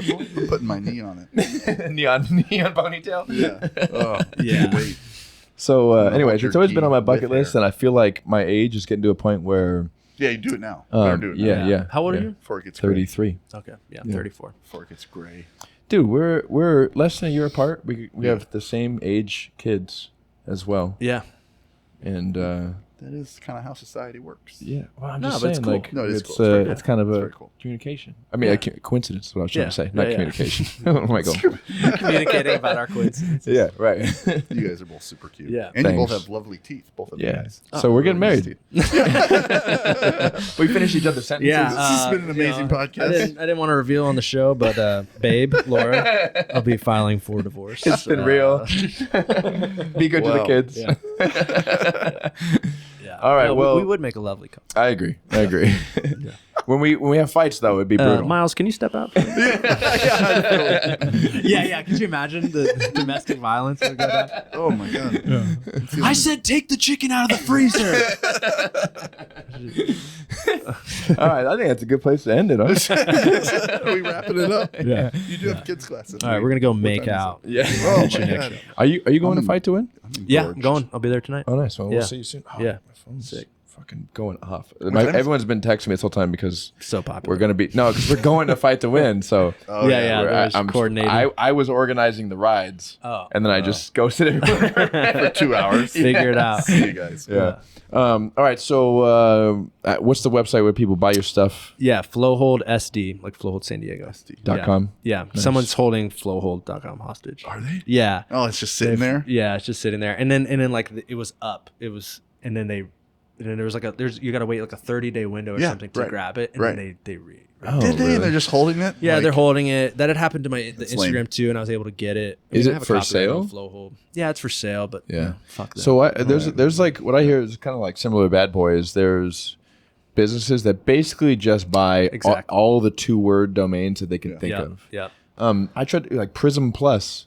point. I'm putting my knee on it. neon ponytail. Yeah. Oh, Yeah. can't wait. So, I'll anyways, watch it's always your been on my gi bucket with list, hair. and I feel like my age is getting to a point where, Yeah, you do it now. Better do it now. yeah. How old are yeah. you? Before it gets gray. 33. Okay. Yeah, 34. Before it gets gray. Dude, we're less than a year apart. We have the same age kids as well, Yeah. and That is kind of how society works. yeah. Well, I'm No, just but it's saying, cool. like, No, it is it's cool. It's very it's cool. kind of It's a very cool. communication. I mean, a coincidence is what I was trying to say, not Yeah, yeah. communication. What am I going? Communicating about our coincidences. Yeah, right. You guys are both super cute. Yeah. And you both Thanks. have lovely teeth. Both of you Yeah. guys. So we're getting married. Nice teeth. We finished each other's sentences. Yeah, This has been an amazing podcast. I didn't want to reveal on the show, but babe, Laura, I'll be filing for divorce. It's been real. Be good to the Wow. kids. Yeah. Yeah. All right, No, well- we would make a lovely couple. I agree. When we have fights, though, it'd be brutal. Miles, can you step out? yeah. Could you imagine the domestic violence that would go down? Oh my god. I said, take the chicken out of the freezer. All right, I think that's a good place to end it. Huh? Are we wrapping it up? Yeah. You do have kids classes. All right, we're gonna go What make time is it? out. Yeah. Oh my god. Are you going to fight to win? I'm Yeah, engorged. I'm going. I'll be there tonight. Oh, nice. Well, Yeah. we'll see you soon. Oh, Yeah. My phone's Sick. fucking fucking going off. time's- Everyone's been texting me this whole time because So popular. we're gonna be because we're going to Fight to Win. So There's coordinating. I was organizing the rides, and then I just ghosted everyone For 2 hours. Figure it out. See you guys. Yeah. All right. So, what's the website where people buy your stuff? Yeah, Flowhold SD, like Flowhold San Diego. .com. Yeah, someone's holding Flowhold.com hostage. Are they? Yeah. Oh, it's just sitting there. Yeah, it's just sitting there, and then like it was up. It was, and then there was like you got to wait like a 30-day window or something to grab it, and then they Oh, Did they? really? And they're just holding it? Yeah, Like- they're holding it. That had happened to the That's Instagram lame. too, and I was able to get it. Is I it have a for copyright on sale? Flowhold. Yeah, it's for sale, but Yeah. fuck that. So there's like what I hear is kind of like similar to Bad Boys. There's businesses that basically just buy Exactly. all the 2-word domains that they can think of. Yeah. I tried to, like Prism Plus,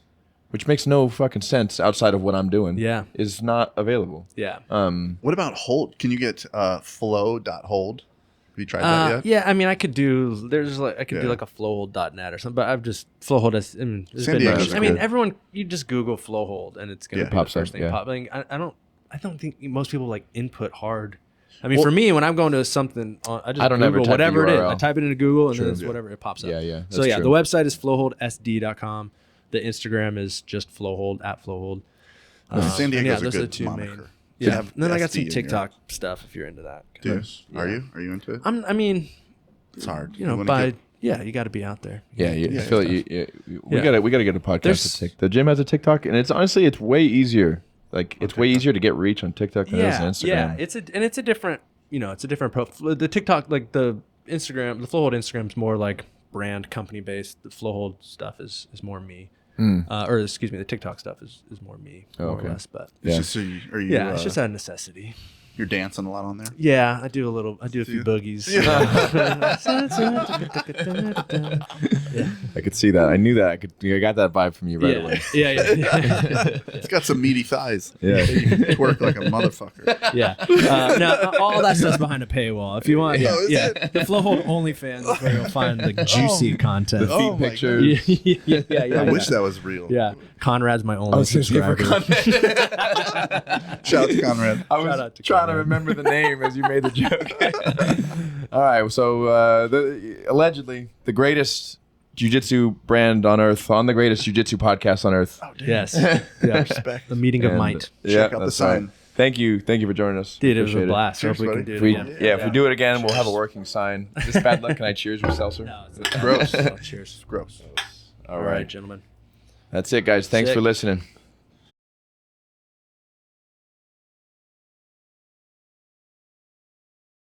which makes no fucking sense outside of what I'm doing. Yeah. Is not available. Yeah. What about hold? Can you get flow.hold? Have you tried that yet? Yeah, I mean, I could do. There's like I could do Yeah. like a flowhold.net or something, but I've just Flowhold has. I mean, it's San been Diego's nice. I mean, good. everyone you just Google Flowhold and it's gonna Yeah. be Pops the first up, thing yeah. pop. Like, I don't think most people like input hard. I mean, for me, when I'm going to something, I just I don't ever Google type the whatever it is. URL. I type it into Google and then it's Yeah. whatever it pops up. Yeah, yeah, So that's yeah, true. the website is flowholdsd.com. The Instagram is just Flowhold @Flowhold. San And Diego's yeah, a those are the good two moniker. main. To Yeah, have and then I got SD some in your- TikTok stuff if you're into that. Dude, Yeah. are you into it? I mean, It's hard. you know, wanna get- you got to be out there. Yeah, I feel like we Yeah. gotta get a podcast There's- to TikTok. The gym has a TikTok, and it's honestly way easier. Like it's way easier to get reach on TikTok than it is on Instagram. Yeah, it's a different, it's a different profile. The TikTok, like the Instagram, the Flowhold Instagram's more like brand company based. The Flowhold stuff is more me. Or excuse me, the TikTok stuff is more me, more okay. or less. But It's Yeah. just, are you, yeah, it's just a necessity. you're dancing a lot on there? Yeah, I do a few boogies. Yeah. I could see that. I knew that. I got that vibe from you right away. Yeah. It's got some meaty thighs. Yeah. You can twerk like a motherfucker. Yeah. No, all that stuff's behind a paywall. If you want, Oh, is yeah. it? The Flowhold OnlyFans is where you'll find the juicy content. Feet Oh my pictures. yeah. I wish that was real. Yeah. Conrad's my only subscriber. Shout out to Conrad. I Shout was out to trying to Conrad. remember the name as you made the joke. All right, so allegedly the greatest jiu-jitsu brand on earth, on the greatest jiu-jitsu podcast on earth. Yes. Yeah. Respect. The meeting of And, might. Check out the that's sign. right. Thank you for joining us. Dude, it was a Appreciate blast. I hope we Cheers, can buddy. do If it we, again. if we do it again, we'll have a working sign. Is this bad luck? Can I cheers with seltzer? No, Gross. Cheers. Gross. All All right. right, gentlemen. That's it, guys. Thanks Sick. for listening.